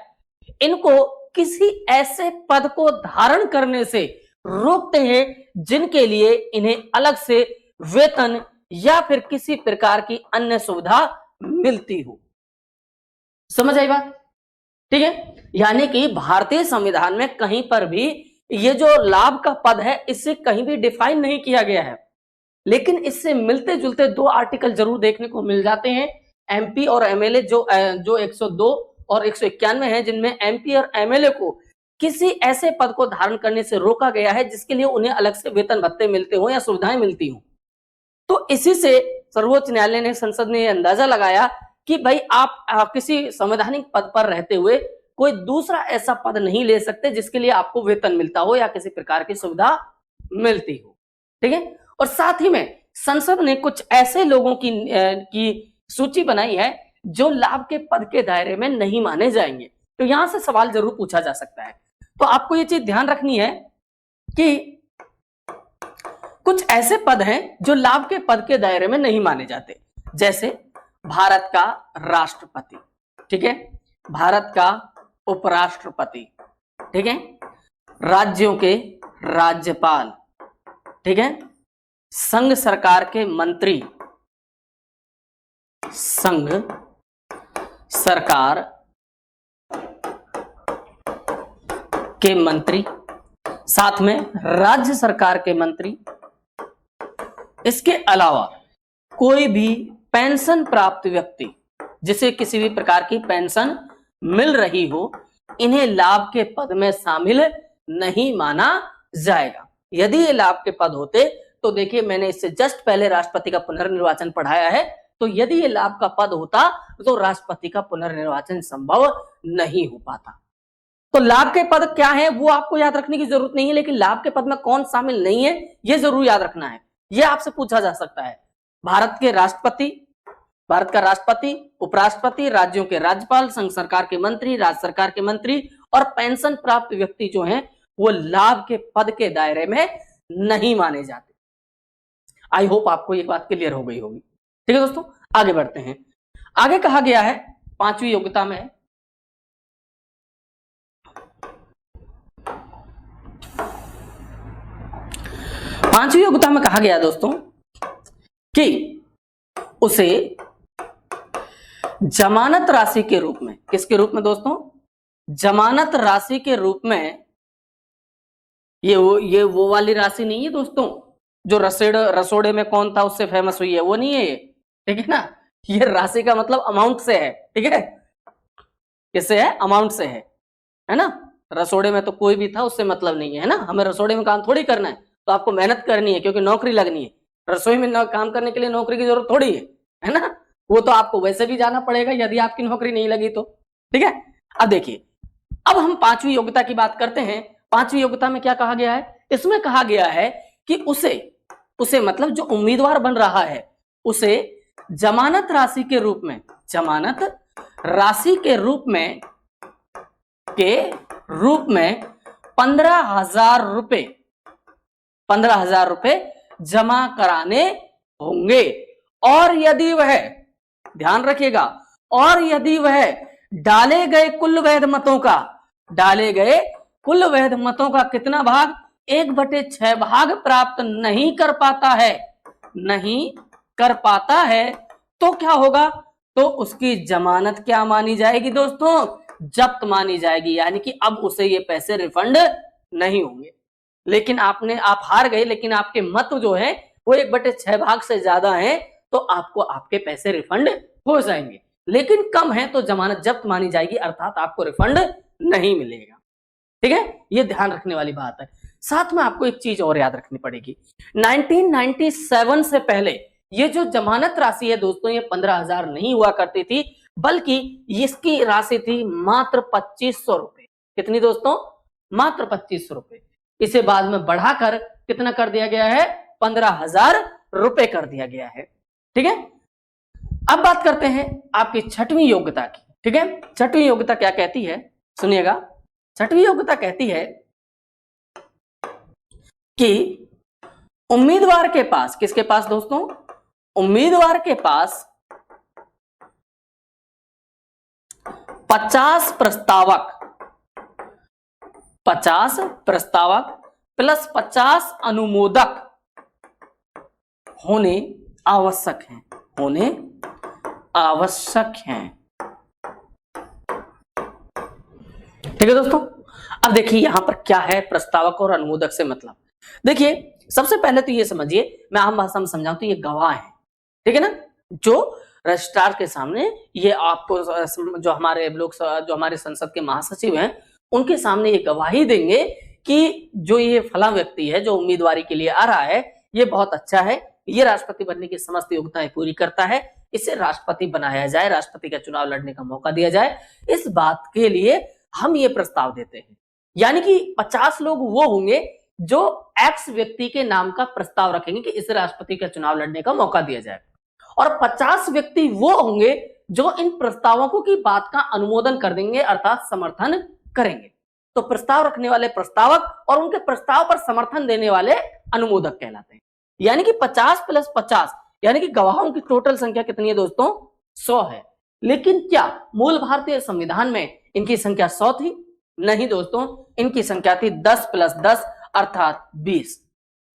इनको किसी ऐसे पद को धारण करने से रोकते हैं जिनके लिए इन्हें अलग से वेतन या फिर किसी प्रकार की अन्य सुविधा मिलती हो। समझ आई बात? ठीक है, यानी कि भारतीय संविधान में कहीं पर भी ये जो लाभ का पद है इससे कहीं भी डिफाइन नहीं किया गया है, लेकिन इससे मिलते जुलते दो आर्टिकल जरूर देखने को मिल जाते हैं। एमपी और एमएलए जो 102 और 191 है, जिनमें एमपी और एमएलए को किसी ऐसे पद को धारण करने से रोका गया है जिसके लिए उन्हें अलग से वेतन भत्ते मिलते हो या सुविधाएं मिलती हो। तो इसी से सर्वोच्च न्यायालय ने, संसद ने अंदाजा लगाया कि भाई आप किसी संवैधानिक पद पर रहते हुए कोई दूसरा ऐसा पद नहीं ले सकते जिसके लिए आपको वेतन मिलता हो या किसी प्रकार की सुविधा मिलती हो। ठीक है, और साथ ही में संसद ने कुछ ऐसे लोगों की सूची बनाई है जो लाभ के पद के दायरे में नहीं माने जाएंगे। तो यहां से सवाल जरूर पूछा जा सकता है। तो आपको यह चीज ध्यान रखनी है कि कुछ ऐसे पद हैं जो लाभ के पद के दायरे में नहीं माने जाते, जैसे भारत का राष्ट्रपति, ठीक है, भारत का उपराष्ट्रपति, ठीक है, राज्यों के राज्यपाल, ठीक है, संघ सरकार के मंत्री, संघ सरकार के मंत्री, साथ में राज्य सरकार के मंत्री। इसके अलावा कोई भी पेंशन प्राप्त व्यक्ति जिसे किसी भी प्रकार की पेंशन मिल रही हो, इन्हें लाभ के पद में शामिल नहीं माना जाएगा। यदि ये लाभ के पद होते तो देखिए, मैंने इससे जस्ट पहले राष्ट्रपति का पुनर्निर्वाचन पढ़ाया है, तो यदि ये लाभ का पद होता तो राष्ट्रपति का पुनर्निर्वाचन संभव नहीं हो पाता। तो लाभ के पद क्या है वो आपको याद रखने की जरूरत नहीं है, लेकिन लाभ के पद में कौन शामिल नहीं है ये जरूर याद रखना है। ये आपसे पूछा जा सकता है। भारत के राष्ट्रपति, भारत का राष्ट्रपति, उपराष्ट्रपति, राज्यों के राज्यपाल, संघ सरकार के मंत्री, राज्य सरकार के मंत्री और पेंशन प्राप्त व्यक्ति जो हैं वो लाभ के पद के दायरे में नहीं माने जाते। आई होप आपको ये बात क्लियर हो गई होगी। ठीक है दोस्तों, आगे बढ़ते हैं। आगे कहा गया है पांचवी योग्यता में, पांचवी योग्यता में कहा गया दोस्तों कि उसे जमानत राशि के रूप में, किसके रूप में दोस्तों? जमानत राशि के रूप में। ये वो वाली राशि नहीं है दोस्तों जो रसोड़े में कौन था उससे फेमस हुई है, वो नहीं है ये। ठीक है ना, ये राशि का मतलब अमाउंट से है। ठीक है, किससे है? अमाउंट से है ना। रसोड़े में तो कोई भी था उससे मतलब नहीं है ना। हमें रसोड़े में काम थोड़ी करना है, तो आपको मेहनत करनी है क्योंकि नौकरी लगनी है। रसोई में काम करने के लिए नौकरी की जरूरत थोड़ी है ना। वो तो आपको वैसे भी जाना पड़ेगा यदि आपकी नौकरी नहीं लगी तो। ठीक है, अब देखिए, अब हम पांचवी योग्यता की बात करते हैं। 5वीं योग्यता में क्या कहा गया है, इसमें कहा गया है कि उसे मतलब जो उम्मीदवार बन रहा है उसे जमानत राशि के रूप में 15,000 रुपए जमा कराने होंगे। और यदि वह, ध्यान रखिएगा, और यदि वह डाले गए कुल वैध मतों का कितना भाग, 1/6 भाग प्राप्त नहीं कर पाता है तो क्या होगा, तो उसकी जमानत क्या मानी जाएगी दोस्तों, जब्त मानी जाएगी। यानी कि अब उसे ये पैसे रिफंड नहीं होंगे। लेकिन आप हार गए, लेकिन आपके मत जो है वो 1/6 भाग से ज्यादा है, तो आपको आपके पैसे रिफंड हो जाएंगे। लेकिन कम है तो जमानत जब्त मानी जाएगी, अर्थात आपको रिफंड नहीं मिलेगा। ठीक है, ये ध्यान रखने वाली बात है। साथ में आपको एक चीज और याद रखनी पड़ेगी, 1997 से पहले ये जो जमानत राशि है दोस्तों, ये 15,000 नहीं हुआ करती थी, बल्कि इसकी राशि थी मात्र 2500 रुपए। कितनी दोस्तों, मात्र 2500 रुपए। इसे बाद में बढ़ाकर कितना कर दिया गया है, 15,000 रुपए कर दिया गया है। ठीक है, अब बात करते हैं आपकी 6वीं योग्यता की। ठीक है, 6वीं योग्यता क्या कहती है, सुनिएगा। 6वीं योग्यता कहती है कि उम्मीदवार के पास, किसके पास दोस्तों, उम्मीदवार के पास 50 प्रस्तावक प्लस 50 अनुमोदक होने आवश्यक हैं। ठीक है दोस्तों, अब देखिए यहां पर क्या है प्रस्तावक और अनुमोदक से मतलब। देखिए सबसे पहले तो ये समझिए, मैं आम भाषा में समझाऊं तो ये गवाह है। ठीक है ना, जो रजिस्ट्रार के सामने ये आपको, जो हमारे संसद के महासचिव हैं, उनके सामने ये गवाही देंगे कि जो ये फला व्यक्ति है जो उम्मीदवारी के लिए आ रहा है, ये बहुत अच्छा है, ये राष्ट्रपति बनने की समस्त योग्यताएं पूरी करता है, इसे राष्ट्रपति बनाया जाए, राष्ट्रपति का चुनाव लड़ने का मौका दिया जाए, इस बात के लिए हम ये प्रस्ताव देते हैं। यानी कि 50 लोग वो होंगे जो एक्स व्यक्ति के नाम का प्रस्ताव रखेंगे कि इसे राष्ट्रपति का चुनाव लड़ने का मौका दिया जाए, और 50 व्यक्ति वो होंगे जो इन प्रस्तावकों की बात का अनुमोदन कर देंगे, अर्थात समर्थन करेंगे। तो प्रस्ताव रखने वाले प्रस्तावक और उनके प्रस्ताव पर समर्थन देने वाले अनुमोदक कहलाते हैं। यानी कि 50 + 50, यानी कि गवाहों की टोटल संख्या कितनी है दोस्तों, 100 है। लेकिन क्या मूल भारतीय संविधान में इनकी संख्या 100 थी? नहीं दोस्तों, इनकी संख्या थी 10 + 10 अर्थात 20।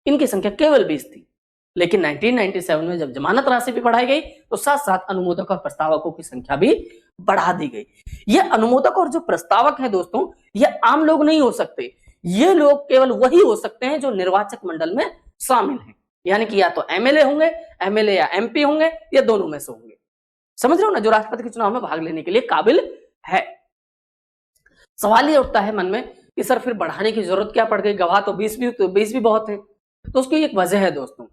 इनकी संख्या केवल 20 थी। लेकिन 1997 में जब जमानत राशि भी बढ़ाई गई तो साथ साथ अनुमोदक और प्रस्तावकों की संख्या भी बढ़ा दी गई। ये अनुमोदक और जो प्रस्तावक है दोस्तों, ये आम लोग नहीं हो सकते, ये लोग केवल वही हो सकते हैं जो निर्वाचक मंडल में शामिल हैं। यानी कि या तो एमएलए या एमपी होंगे, या दोनों में से होंगे। समझ रहे हो ना, जो राष्ट्रपति के चुनाव में भाग लेने के लिए काबिल है। सवाल ये उठता है मन में कि सर फिर बढ़ाने की जरूरत क्या पड़ गई, गवाह तो 20 भी बहुत है। तो उसकी एक वजह है दोस्तों।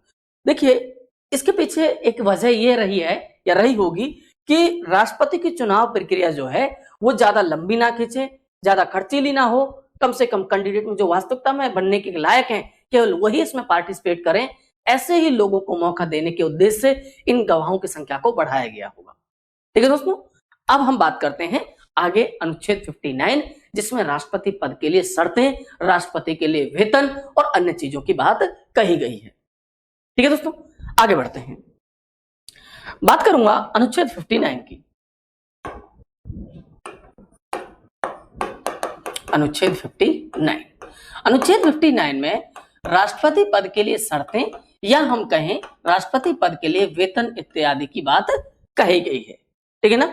देखिए इसके पीछे एक वजह ये रही है या रही होगी कि राष्ट्रपति की चुनाव प्रक्रिया जो है वो ज्यादा लंबी ना खींचे, ज्यादा खर्चीली ना हो, कम से कम कैंडिडेट में जो वास्तविकता में बनने के लायक हैं केवल वही इसमें पार्टिसिपेट करें। ऐसे ही लोगों को मौका देने के उद्देश्य से इन गवाहों की संख्या को बढ़ाया गया होगा। ठीक है दोस्तों, अब हम बात करते हैं आगे अनुच्छेद 59, जिसमें राष्ट्रपति पद के लिए शर्तें, राष्ट्रपति के लिए वेतन और अन्य चीजों की बात कही गई है। ठीक है दोस्तों, आगे बढ़ते हैं। बात करूंगा अनुच्छेद 59 की। अनुच्छेद 59 में राष्ट्रपति पद के लिए शर्तें या हम कहें राष्ट्रपति पद के लिए वेतन इत्यादि की बात कही गई है। ठीक है ना।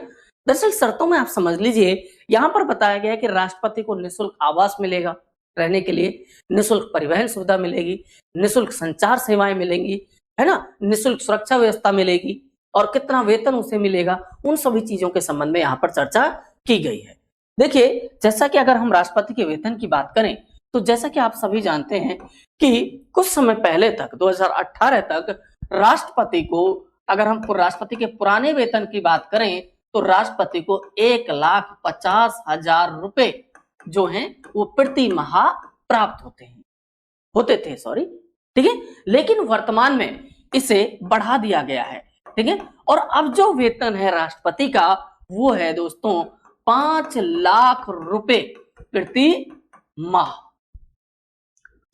दरअसल शर्तों में आप समझ लीजिए, यहां पर बताया गया है कि राष्ट्रपति को निःशुल्क आवास मिलेगा रहने के लिए, निःशुल्क परिवहन सुविधा मिलेगी, निःशुल्क संचार सेवाएं मिलेंगी, है ना, निःशुल्क सुरक्षा व्यवस्था मिलेगी, और कितना वेतन उसे मिलेगा, उन सभी चीजों के संबंध में यहाँ पर चर्चा की गई है। देखिए जैसा कि अगर हम राष्ट्रपति के वेतन की बात करें तो जैसा कि आप सभी जानते हैं कि कुछ समय पहले तक 2018 तक राष्ट्रपति को, अगर हम राष्ट्रपति के पुराने वेतन की बात करें तो राष्ट्रपति को 1,50,000 रुपए जो हैं वो प्रति माह प्राप्त होते थे, सॉरी, ठीक है। लेकिन वर्तमान में इसे बढ़ा दिया गया है, ठीक है। और अब जो वेतन है राष्ट्रपति का वो है दोस्तों 5 लाख रुपए प्रति माह,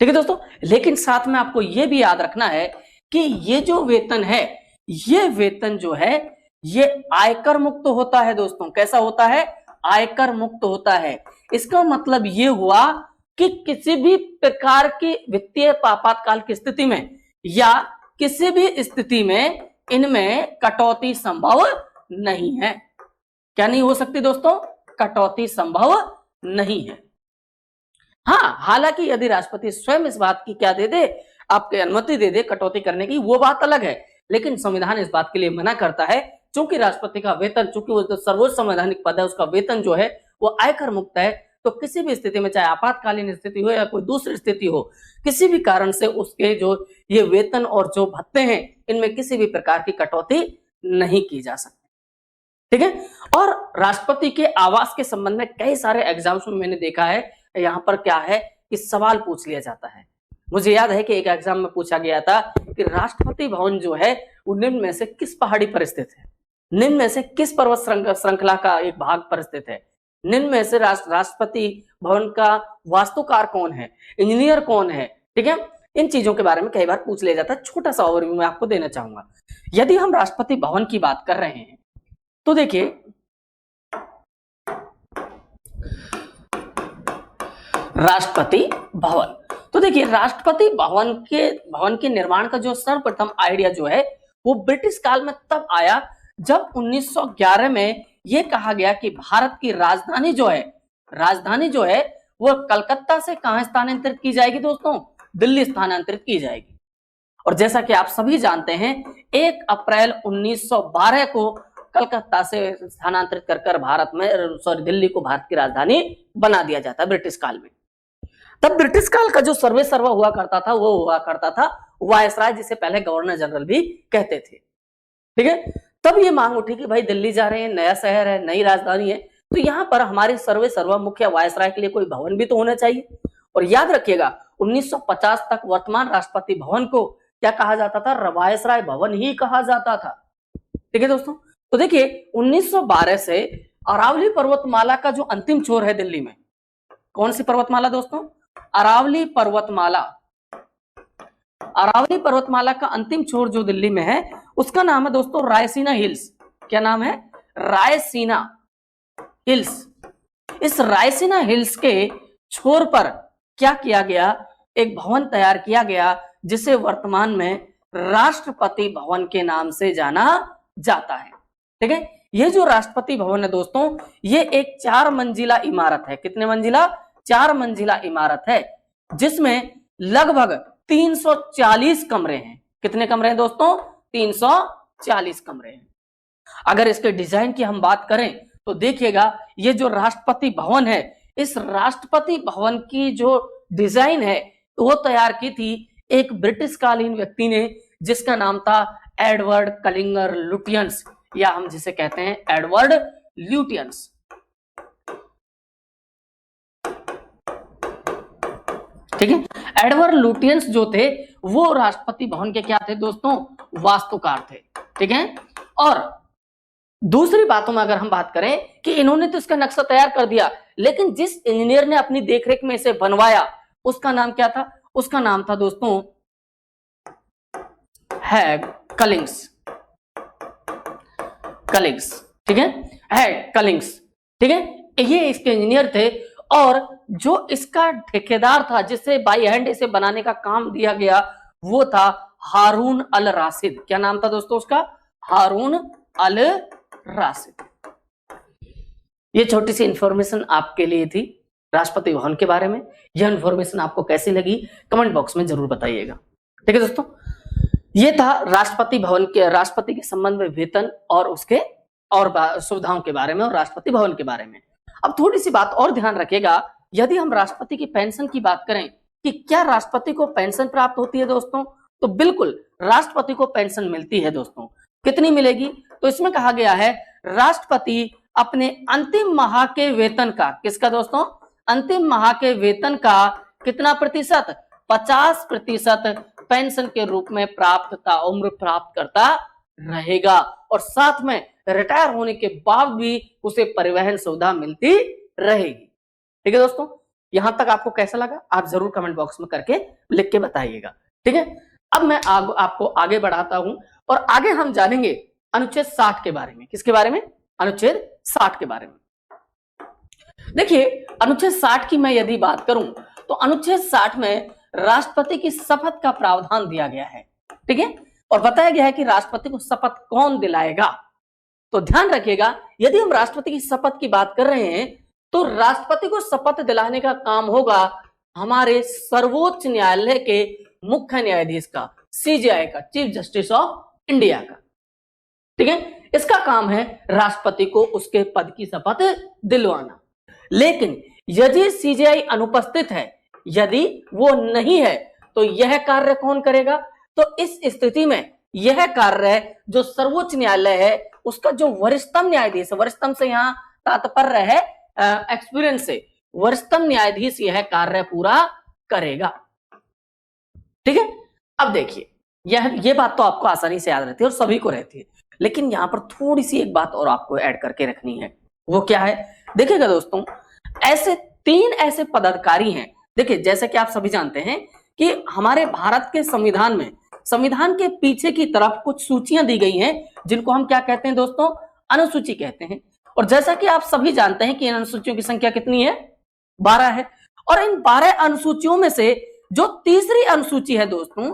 ठीक है दोस्तों। लेकिन साथ में आपको यह भी याद रखना है कि ये जो वेतन है, ये वेतन जो है ये आयकर मुक्त होता है दोस्तों। कैसा होता है? आयकर मुक्त होता है। इसका मतलब ये हुआ कि किसी भी प्रकार की वित्तीय आपातकाल की स्थिति में या किसी भी स्थिति में इनमें कटौती संभव नहीं है। क्या नहीं हो सकती दोस्तों? कटौती संभव नहीं है। हाँ, हालांकि यदि राष्ट्रपति स्वयं इस बात की क्या दे दे, आपकी अनुमति दे दे कटौती करने की, वो बात अलग है। लेकिन संविधान इस बात के लिए मना करता है, चूंकि राष्ट्रपति का वेतन, चूंकि वो सर्वोच्च संवैधानिक पद है, उसका वेतन जो है वो आयकर मुक्त है। तो किसी भी स्थिति में, चाहे आपातकालीन स्थिति हो या कोई दूसरी स्थिति हो, किसी भी कारण से उसके जो ये वेतन और जो भत्ते हैं, इनमें किसी भी प्रकार की कटौती नहीं की जा सकती, ठीक है। और राष्ट्रपति के आवास के संबंध में कई सारे एग्जाम्स में मैंने देखा है, यहाँ पर क्या है कि सवाल पूछ लिया जाता है। मुझे याद है कि एक एग्जाम में पूछा गया था कि राष्ट्रपति भवन जो है वो निम्न में से किस पहाड़ी पर स्थित है, निम्न में से किस पर्वत श्रृंखला का एक भाग पर स्थित है, निम्न में से राष्ट्रपति भवन का वास्तुकार कौन है, इंजीनियर कौन है, ठीक है। इन चीजों के बारे में कई बार पूछ लिया जाता है। छोटा सा ओवरव्यू मैं आपको देना चाहूंगा। यदि हम राष्ट्रपति भवन की बात कर रहे हैं तो देखिए, राष्ट्रपति भवन, तो देखिए राष्ट्रपति भवन के निर्माण का जो सर्वप्रथम आइडिया जो है वो ब्रिटिश काल में तब आया जब 1911 में यह कहा गया कि भारत की राजधानी जो है वो कलकत्ता से कहां स्थानांतरित की जाएगी दोस्तों? दिल्ली स्थानांतरित की जाएगी। और जैसा कि आप सभी जानते हैं 1 अप्रैल 1912 को कलकत्ता से स्थानांतरित कर भारत में, दिल्ली को भारत की राजधानी बना दिया जाता है ब्रिटिश काल में। तब ब्रिटिश काल का जो सर्वे सर्वा हुआ करता था वो हुआ करता था वायसराय, जिसे पहले गवर्नर जनरल भी कहते थे, ठीक है। तब ये मांग उठी कि भाई दिल्ली जा रहे हैं, नया शहर है, नई राजधानी है, तो यहाँ पर हमारे सर्वे सर्वा मुख्य वायसराय के लिए कोई भवन भी तो होना चाहिए। और याद रखिएगा 1950 तक वर्तमान राष्ट्रपति भवन को क्या कहा जाता था? वायसराय भवन ही कहा जाता था, ठीक है दोस्तों। तो देखिए 1912 से अरावली पर्वतमाला का जो अंतिम छोर है दिल्ली में, कौन सी पर्वतमाला दोस्तों? अरावली पर्वतमाला का अंतिम छोर जो दिल्ली में है उसका नाम है दोस्तों रायसीना हिल्स। क्या नाम है? रायसीना हिल्स। इस रायसीना हिल्स के छोर पर क्या किया गया? एक भवन तैयार किया गया जिसे वर्तमान में राष्ट्रपति भवन के नाम से जाना जाता है, ठीक है। यह जो राष्ट्रपति भवन है दोस्तों, ये एक 4 मंजिला इमारत है। कितने मंजिला? 4 मंजिला इमारत है, जिसमें लगभग 340 कमरे हैं। कितने कमरे हैं दोस्तों? 340 कमरे हैं। अगर इसके डिजाइन की हम बात करें तो देखिएगा ये जो राष्ट्रपति भवन है, इस राष्ट्रपति भवन की जो डिजाइन है वो तैयार की थी एक ब्रिटिश कालीन व्यक्ति ने, जिसका नाम था एडवर्ड कलिंगर लुटियंस, या हम जिसे कहते हैं एडवर्ड ल्यूटियंस, ठीक है। एडवर्ड लुटियंस जो थे वो राष्ट्रपति भवन के क्या थे दोस्तों? वास्तुकार थे, ठीक है। और दूसरी बातों में अगर हम बात करें कि इन्होंने तो इसका नक्शा तैयार कर दिया, लेकिन जिस इंजीनियर ने अपनी देखरेख में इसे बनवाया उसका नाम क्या था? उसका नाम था दोस्तों हैग कलिंग्स, ठीक है, हैग कलिंग्स, ठीक है। ये इसके इंजीनियर थे। और जो इसका ठेकेदार था, जिससे बाई हैंड इसे बनाने का काम दिया गया, वो था हारून अल राशिद। क्या नाम था दोस्तों उसका? हारून अल राशिद। ये छोटी सी इंफॉर्मेशन आपके लिए थी राष्ट्रपति भवन के बारे में। यह इंफॉर्मेशन आपको कैसी लगी कमेंट बॉक्स में जरूर बताइएगा, ठीक है दोस्तों। ये था राष्ट्रपति भवन के, राष्ट्रपति के संबंध में वेतन और उसके और सुविधाओं के बारे में और राष्ट्रपति भवन के बारे में। अब थोड़ी सी बात और ध्यान रखिएगा, यदि हम राष्ट्रपति की पेंशन की बात करें कि क्या राष्ट्रपति को पेंशन प्राप्त होती है दोस्तों, तो बिल्कुल राष्ट्रपति को पेंशन मिलती है दोस्तों। कितनी मिलेगी? तो इसमें कहा गया है राष्ट्रपति अपने अंतिम माह के वेतन का, किसका दोस्तों? अंतिम माह के वेतन का कितना प्रतिशत? 50% पेंशन के रूप में उम्र प्राप्त करता रहेगा और साथ में रिटायर होने के बाद भी उसे परिवहन सुविधा मिलती रहेगी। ठीक है दोस्तों, यहां तक आपको कैसा लगा आप जरूर कमेंट बॉक्स में करके लिख के बताइएगा। ठीक है, अब मैं आपको आगे बढ़ाता हूं और आगे हम जानेंगे अनुच्छेद 60 के बारे में। किसके बारे में? अनुच्छेद 60 के बारे में। देखिए, अनुच्छेद 60 की मैं यदि बात करूं तो अनुच्छेद 60 में राष्ट्रपति की शपथ का प्रावधान दिया गया है। ठीक है, और बताया गया है कि राष्ट्रपति को शपथ कौन दिलाएगा। तो ध्यान रखिएगा, यदि हम राष्ट्रपति की शपथ की बात कर रहे हैं तो राष्ट्रपति को शपथ दिलाने का काम होगा हमारे सर्वोच्च न्यायालय के मुख्य न्यायाधीश का, सीजेआई का, चीफ जस्टिस ऑफ इंडिया का। ठीक है, इसका काम है राष्ट्रपति को उसके पद की शपथ दिलवाना। लेकिन यदि सीजेआई अनुपस्थित है, यदि वो नहीं है, तो यह कार्य कौन करेगा? तो इस स्थिति में यह कार्य जो सर्वोच्च न्यायालय है उसका जो वरिष्ठतम न्यायाधीश है, वरिष्ठतम से यहाँ तात्पर्य है एक्सपीरियंस से, वरिष्ठतम न्यायाधीश यह कार्य पूरा करेगा। ठीक है, अब देखिए, ये बात तो आपको आसानी से याद रहती है और सभी को रहती है, लेकिन यहां पर थोड़ी सी एक बात और आपको ऐड करके रखनी है। वो क्या है? देखिएगा दोस्तों, तीन ऐसे पदाधिकारी हैं। देखिए, जैसे कि आप सभी जानते हैं कि हमारे भारत के संविधान में, संविधान के पीछे की तरफ कुछ सूचियां दी गई हैं जिनको हम क्या कहते हैं दोस्तों? अनुसूची कहते हैं। और जैसा कि आप सभी जानते हैं कि इन अनुसूचियों की संख्या कितनी है? 12 है। और इन 12 अनुसूचियों में से जो तीसरी अनुसूची है दोस्तों,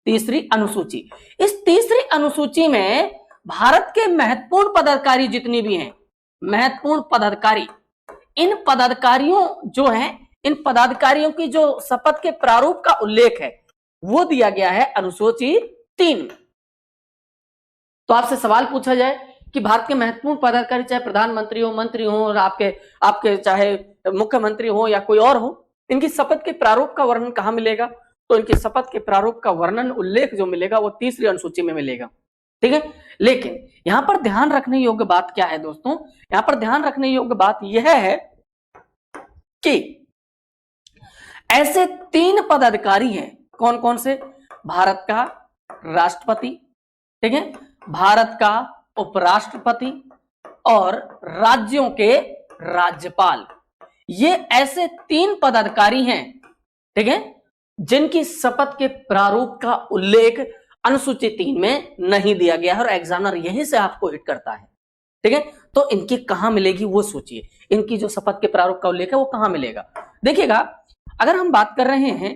तीसरी अनुसूची, इस तीसरी अनुसूची में भारत के महत्वपूर्ण पदाधिकारी जितनी भी हैं, महत्वपूर्ण पदाधिकारी, इन पदाधिकारियों जो हैं, इन पदाधिकारियों की जो शपथ के प्रारूप का उल्लेख है वो दिया गया है अनुसूची 3। तो आपसे सवाल पूछा जाए कि भारत के महत्वपूर्ण पदाधिकारी, चाहे प्रधानमंत्री हो, मंत्री हो, और आपके चाहे मुख्यमंत्री हो या कोई और हो, इनकी शपथ के प्रारूप का वर्णन कहां मिलेगा? तो इनकी शपथ के प्रारूप का वर्णन, उल्लेख जो मिलेगा वो तीसरी अनुसूची में मिलेगा। ठीक है, लेकिन यहां पर ध्यान रखने योग्य बात क्या है दोस्तों? यहां पर ध्यान रखने योग्य बात यह है कि ऐसे 3 पदाधिकारी हैं। कौन कौन से? भारत का राष्ट्रपति, ठीक है, भारत का उपराष्ट्रपति और राज्यों के राज्यपाल। ये ऐसे 3 पदाधिकारी हैं, ठीक है, जिनकी शपथ के प्रारूप का उल्लेख अनुसूची 3 में नहीं दिया गया है और एग्जामिनर यहीं से आपको हिट करता है। ठीक है, तो इनकी कहां मिलेगी वो सोचिए, इनकी जो शपथ के प्रारूप का उल्लेख है वो कहां मिलेगा? देखिएगा, अगर हम बात कर रहे हैं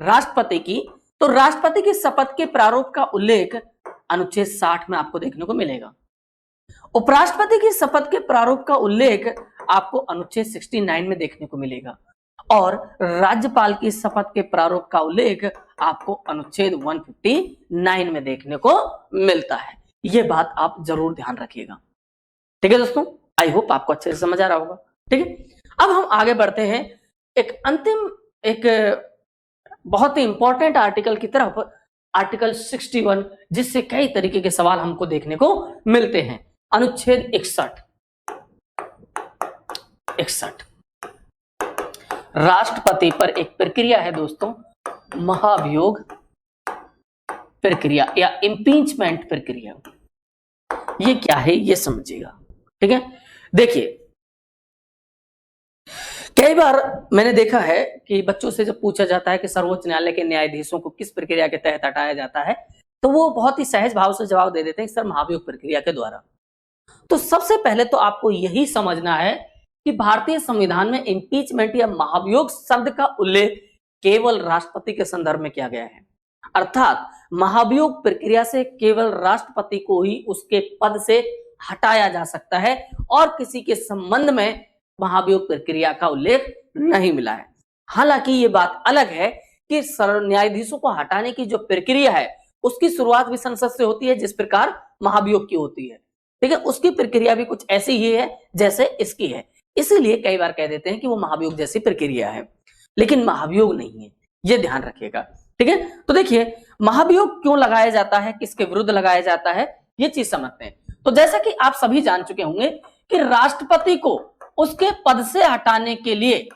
राष्ट्रपति की, तो राष्ट्रपति की शपथ के प्रारूप का उल्लेख अनुच्छेद 60 में आपको देखने को मिलेगा। उपराष्ट्रपति की शपथ के प्रारूप का उल्लेख आपको अनुच्छेद 69 में देखने को मिलेगा और राज्यपाल की शपथ के प्रारूप का उल्लेख आपको अनुच्छेद 159 में देखने को मिलता है। यह बात आप जरूर ध्यान रखिएगा। ठीक है दोस्तों, आई होप आपको अच्छे से समझ आ रहा होगा। ठीक है, अब हम आगे बढ़ते हैं एक बहुत ही इंपॉर्टेंट आर्टिकल की तरफ, आर्टिकल 61, जिससे कई तरीके के सवाल हमको देखने को मिलते हैं। अनुच्छेद 61 राष्ट्रपति पर एक प्रक्रिया है दोस्तों, महाभियोग प्रक्रिया या इम्पीचमेंट प्रक्रिया। ये क्या है ये समझिएगा। ठीक है, देखिए, कई बार मैंने देखा है कि बच्चों से जब पूछा जाता है कि सर्वोच्च न्यायालय के न्यायाधीशों को किस प्रक्रिया के तहत हटाया जाता है, तो वो बहुत ही सहज भाव से जवाब दे देते हैं सर महाभियोग प्रक्रिया के द्वारा। तो सबसे पहले तो आपको यही समझना है कि भारतीय संविधान में इम्पीचमेंट या महाभियोग शब्द का उल्लेख केवल राष्ट्रपति के संदर्भ में किया गया है। अर्थात महाभियोग प्रक्रिया से केवल राष्ट्रपति को ही उसके पद से हटाया जा सकता है और किसी के संबंध में महाभियोग प्रक्रिया का उल्लेख नहीं मिला है। हालांकि ये बात अलग है कि न्यायाधीशों को हटाने की जो प्रक्रिया है उसकी शुरुआत भी संसद से होती है, जिस प्रकार महाभियोग की होती है। ठीक है, उसकी प्रक्रिया भी कुछ ऐसी ही है जैसे इसकी है, इसीलिए कई बार कह देते हैं कि वो महाभियोग जैसी प्रक्रिया है, लेकिन महाभियोग नहीं है, ये ध्यान रखिएगा। ठीक है, तो देखिए महाभियोग क्यों लगाया जाता है, किसके विरुद्ध लगाया जाता है, ये चीज समझते हैं। तो जैसा कि आप सभी जान चुके होंगे कि राष्ट्रपति को उसके पद से हटाने के लिए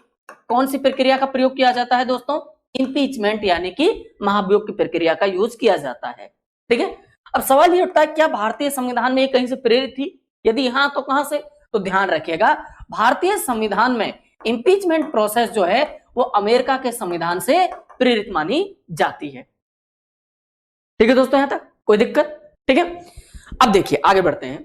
कौन सी प्रक्रिया का प्रयोग किया जाता है दोस्तों? इंपीचमेंट यानी कि महाभियोग की प्रक्रिया का यूज किया जाता है। ठीक है, अब सवाल ये उठता है क्या भारतीय संविधान में ये कहीं से प्रेरित थी? यदि हाँ तो कहां से? तो ध्यान रखिएगा, भारतीय संविधान में इंपीचमेंट प्रोसेस जो है वो अमेरिका के संविधान से प्रेरित मानी जाती है। ठीक है दोस्तों, यहां तक कोई दिक्कत? ठीक है, अब देखिए आगे बढ़ते हैं।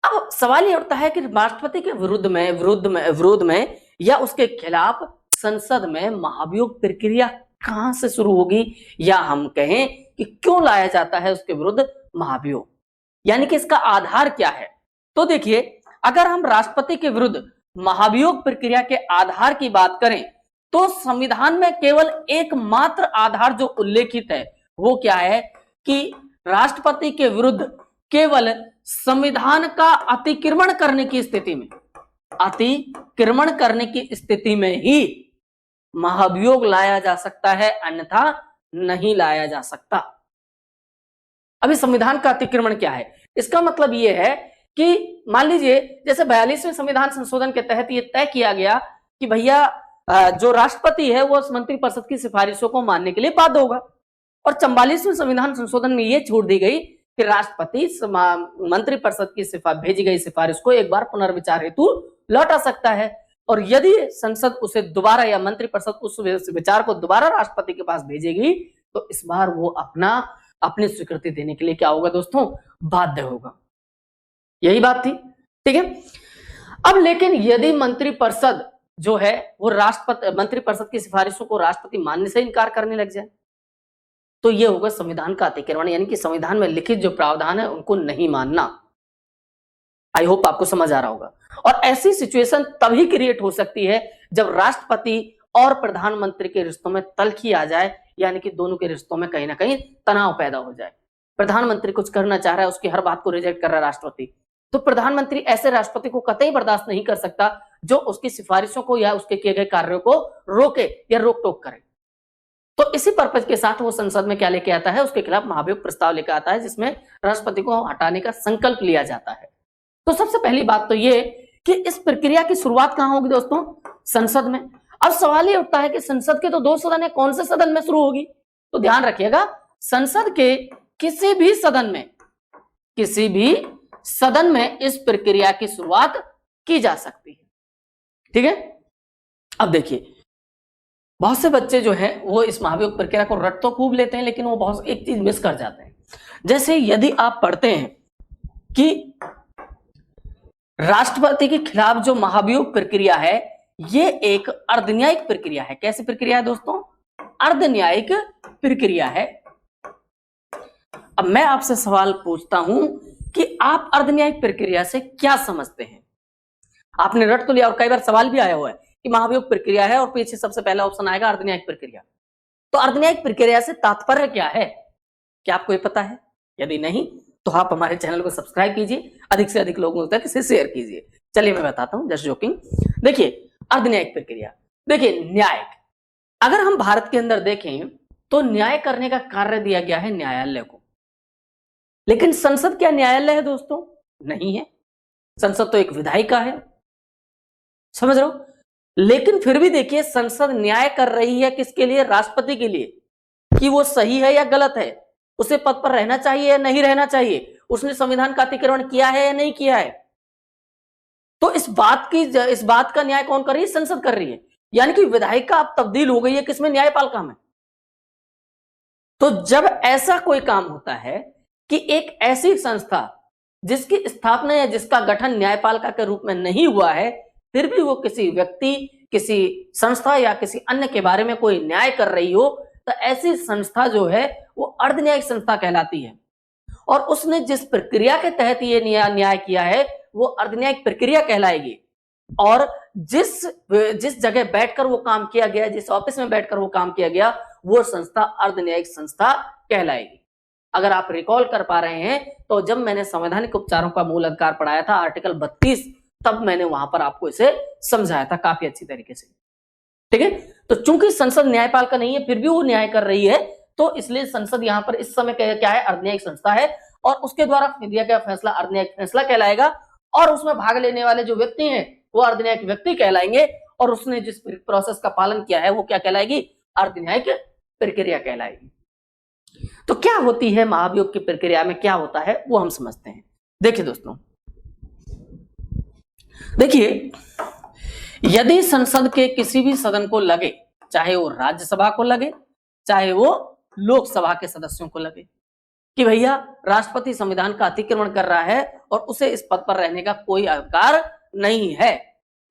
अब सवाल ये उठता है कि राष्ट्रपति के विरोध में या उसके खिलाफ संसद में महाभियोग प्रक्रिया कहां से शुरू होगी, या हम कहें कि क्यों लाया जाता है उसके विरुद्ध महाभियोग, यानी कि इसका आधार क्या है? तो देखिए, अगर हम राष्ट्रपति के विरुद्ध महाभियोग प्रक्रिया के आधार की बात करें तो संविधान में केवल एकमात्र आधार जो उल्लेखित है वो क्या है कि राष्ट्रपति के विरुद्ध केवल संविधान का अतिक्रमण करने की स्थिति में ही महाभियोग लाया जा सकता है, अन्यथा नहीं लाया जा सकता। अभी संविधान का अतिक्रमण क्या है? इसका मतलब यह है कि मान लीजिए जैसे 42वें संविधान संशोधन के तहत यह तय किया गया कि भैया जो राष्ट्रपति है वो मंत्रिपरिषद की सिफारिशों को मानने के लिए बाध्य होगा, और 44वें संविधान संशोधन में यह छूट दी गई कि राष्ट्रपति मंत्रिपरिषद की भेजी गई सिफारिश को एक बार पुनर्विचार हेतु लौटा सकता है, और यदि संसद उसे दोबारा या मंत्रिपरिषद उस विचार को दोबारा राष्ट्रपति के पास भेजेगी तो इस बार वो अपनी स्वीकृति देने के लिए क्या होगा दोस्तों? बाध्य होगा। यही बात थी। ठीक है, अब लेकिन यदि मंत्रिपरिषद जो है वो मंत्रिपरिषद की सिफारिशों को राष्ट्रपति मानने से इनकार करने लग जाए तो यह होगा संविधान का अतिक्रमण, यानी कि संविधान में लिखित जो प्रावधान है उनको नहीं मानना। आई होप आपको समझ आ रहा होगा। और ऐसी सिचुएशन तभी क्रिएट हो सकती है जब राष्ट्रपति और प्रधानमंत्री के रिश्तों में तल्खी आ जाए, यानी कि दोनों के रिश्तों में कहीं ना कहीं तनाव पैदा हो जाए। प्रधानमंत्री कुछ करना चाह रहा है, उसकी हर बात को रिजेक्ट कर रहा है राष्ट्रपति, तो प्रधानमंत्री ऐसे राष्ट्रपति को कतई बर्दाश्त नहीं कर सकता जो उसकी सिफारिशों को या उसके किए गए कार्यों को रोके या रोक टोक करे। तो इसी पर्पज के साथ वो संसद में क्या लेके आता है? उसके खिलाफ महाभियोग प्रस्ताव लेकर आता है जिसमें राष्ट्रपति को हटाने का संकल्प लिया जाता है। तो सबसे पहली बात तो ये कि इस प्रक्रिया की शुरुआत कहां होगी दोस्तों? संसद में। अब सवाल ये उठता है कि संसद के तो 2 सदन है, कौन से सदन में शुरू होगी? तो ध्यान रखिएगा, संसद के किसी भी सदन में इस प्रक्रिया की शुरुआत की जा सकती है। ठीक है, अब देखिए बहुत से बच्चे जो हैं वो इस महाभियोग प्रक्रिया को रट तो खूब लेते हैं, लेकिन वो बहुत एक चीज मिस कर जाते हैं। जैसे यदि आप पढ़ते हैं कि राष्ट्रपति के खिलाफ जो महाभियोग प्रक्रिया है ये एक अर्धन्यायिक प्रक्रिया है। कैसी प्रक्रिया है दोस्तों? अर्धन्यायिक प्रक्रिया है। अब मैं आपसे सवाल पूछता हूं कि आप अर्धन्यायिक प्रक्रिया से क्या समझते हैं? आपने रट तो लिया और कई बार सवाल भी आया हुआ है कि महाभियोग प्रक्रिया है और पीछे सबसे पहला ऑप्शन आएगा अर्धन्यायिक प्रक्रिया। तो अर्धन्यायिक प्रक्रिया से तात्पर्य क्या है? क्या आपको ये पता है? यदि नहीं तो आप हमारे चैनल को सब्सक्राइब कीजिए, अधिक से अधिक लोगों तक इसे शेयर कीजिए। चलिए मैं बताता हूं, जस्ट जोकिंग। देखिए अर्धन्यायिक प्रक्रिया, देखिए न्यायिक, अगर हम भारत के अंदर देखें तो न्याय करने का कार्य दिया गया है न्यायालय को, लेकिन संसद क्या न्यायालय है दोस्तों? नहीं है। संसद तो एक विधायिका है, समझ रहे हो? लेकिन फिर भी देखिए संसद न्याय कर रही है किसके लिए? राष्ट्रपति के लिए, कि वो सही है या गलत है, उसे पद पर रहना चाहिए या नहीं रहना चाहिए, उसने संविधान का अतिक्रमण किया है या नहीं किया है। तो इस बात का न्याय कौन कर रही है? संसद कर रही है। यानी कि विधायिका अब तब्दील हो गई है किसमें? न्यायपालिका में। तो जब ऐसा कोई काम होता है कि एक ऐसी संस्था जिसकी स्थापना या जिसका गठन न्यायपालिका के रूप में नहीं हुआ है, फिर भी वो किसी व्यक्ति, किसी संस्था या किसी अन्य के बारे में कोई न्याय कर रही हो, तो ऐसी संस्था जो है वो अर्धन्यायिक संस्था कहलाती है। और उसने जिस प्रक्रिया के तहत ये न्याय किया है वो अर्धन्यायिक प्रक्रिया कहलाएगी। और जिस जगह बैठकर वो काम किया गया, जिस ऑफिस में बैठकर वो काम किया गया, वो संस्था अर्धन्यायिक संस्था कहलाएगी। अगर आप रिकॉल कर पा रहे हैं तो जब मैंने संवैधानिक उपचारों का मूल अधिकार पढ़ाया था आर्टिकल 32, तब मैंने वहां पर आपको इसे समझाया था काफी अच्छी तरीके से। ठीक है, तो चूंकि संसद न्यायपालिका नहीं है फिर भी वो न्याय कर रही है, तो इसलिए संसद यहां पर इस समय क्या है? अर्धन्यायिक संस्था है, और उसके द्वारा दिया गया फैसला अर्धन्यायिक फैसला कहलाएगा। और उसमें भाग लेने वाले जो व्यक्ति हैं वो अर्धन्यायिक व्यक्ति कहलाएंगे। और उसने जिस प्रोसेस का पालन किया है वो क्या कहलाएगी? अर्धन्यायिक प्रक्रिया कहलाएगी। तो क्या होती है महाभियोग की प्रक्रिया में, क्या होता है वो हम समझते हैं। देखिए दोस्तों, देखिए यदि संसद के किसी भी सदन को लगे, चाहे वो राज्यसभा को लगे चाहे वो लोकसभा के सदस्यों को लगे कि भैया राष्ट्रपति संविधान का अतिक्रमण कर रहा है और उसे इस पद पर रहने का कोई अधिकार नहीं है,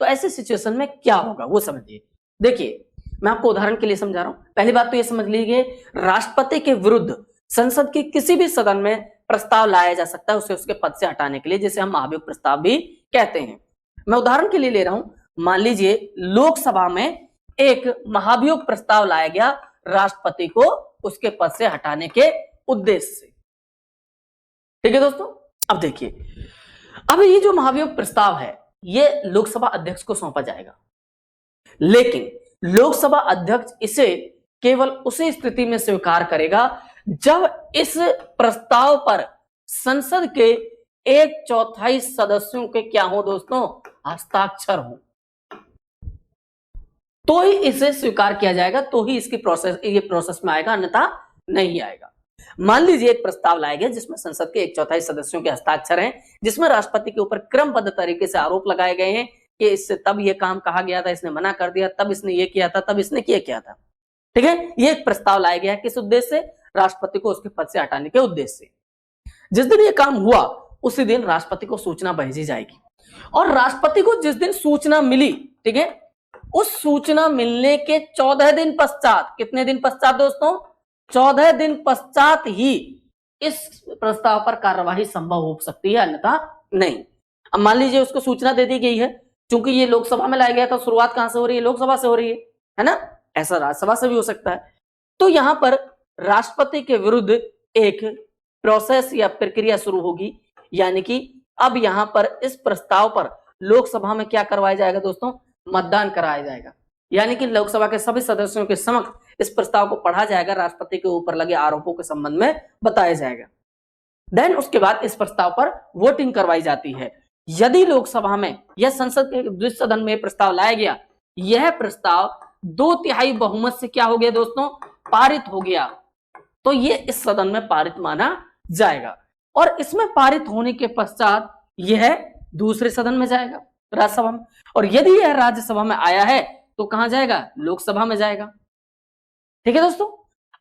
तो ऐसे सिचुएशन में क्या होगा वो समझिए। देखिए मैं आपको उदाहरण के लिए समझा रहा हूं। पहली बात तो ये समझ लीजिए, राष्ट्रपति के विरुद्ध संसद के किसी भी सदन में प्रस्ताव लाया जा सकता है उसे उसके पद से हटाने के लिए, जिसे हम महाभियोग प्रस्ताव भी कहते हैं। मैं उदाहरण के लिए ले रहा हूं, मान लीजिए लोकसभा में एक महाभियोग प्रस्ताव लाया गया राष्ट्रपति को उसके पद से हटाने के उद्देश्य से। ठीक है दोस्तों, अब देखिए, अब ये जो महाभियोग प्रस्ताव है ये लोकसभा अध्यक्ष को सौंपा जाएगा, लेकिन लोकसभा अध्यक्ष इसे केवल उसी स्थिति में स्वीकार करेगा जब इस प्रस्ताव पर संसद के 1/4 सदस्यों के क्या हो दोस्तों? हस्ताक्षर हो, तो ही इसे स्वीकार किया जाएगा, तो ही इसकी प्रोसेस में आएगा, अन्यथा नहीं आएगा। मान लीजिए एक प्रस्ताव लाया गया जिसमें संसद के 1/4 सदस्यों के हस्ताक्षर हैं, जिसमें राष्ट्रपति के ऊपर क्रमबद्ध तरीके से आरोप लगाए गए हैं कि इससे तब ये काम कहा गया था, इसने मना कर दिया, तब इसने ये किया था, तब इसने किया था। ठीक है, ये एक प्रस्ताव लाया गया किस उद्देश्य से? राष्ट्रपति को उसके पद से हटाने के उद्देश्य से। जिस दिन ये काम हुआ उसी दिन राष्ट्रपति को सूचना भेजी जाएगी, और राष्ट्रपति को जिस दिन सूचना मिली, ठीक है, उस सूचना मिलने के 14 दिन पश्चात, कितने दिन पश्चात दोस्तों? 14 दिन पश्चात ही इस प्रस्ताव पर कार्यवाही संभव हो सकती है, अन्यथा नहीं। अब मान लीजिए उसको सूचना दे दी गई है, क्योंकि ये लोकसभा में लाया गया था, शुरुआत कहां से हो रही है? लोकसभा से हो रही है ना? ऐसा राज्यसभा से भी हो सकता है। तो यहां पर राष्ट्रपति के विरुद्ध एक प्रोसेस या प्रक्रिया शुरू होगी, यानी कि अब यहां पर इस प्रस्ताव पर लोकसभा में क्या करवाया जाएगा दोस्तों? मतदान कराया जाएगा, यानी कि लोकसभा के सभी सदस्यों के समक्ष इस प्रस्ताव को पढ़ा जाएगा, राष्ट्रपति के ऊपर लगे आरोपों के संबंध में बताया जाएगा। देन उसके बाद इस प्रस्ताव पर वोटिंग करवाई जाती है। यदि लोकसभा में या संसद के द्वितीय सदन में प्रस्ताव लाया गया, यह प्रस्ताव 2/3 बहुमत से क्या हो गया दोस्तों? पारित हो गया, तो ये इस सदन में पारित माना जाएगा, और इसमें पारित होने के पश्चात यह दूसरे सदन में जाएगा, राज्यसभा में, और यदि यह राज्यसभा में आया है तो कहां जाएगा? लोकसभा में जाएगा। ठीक है दोस्तों,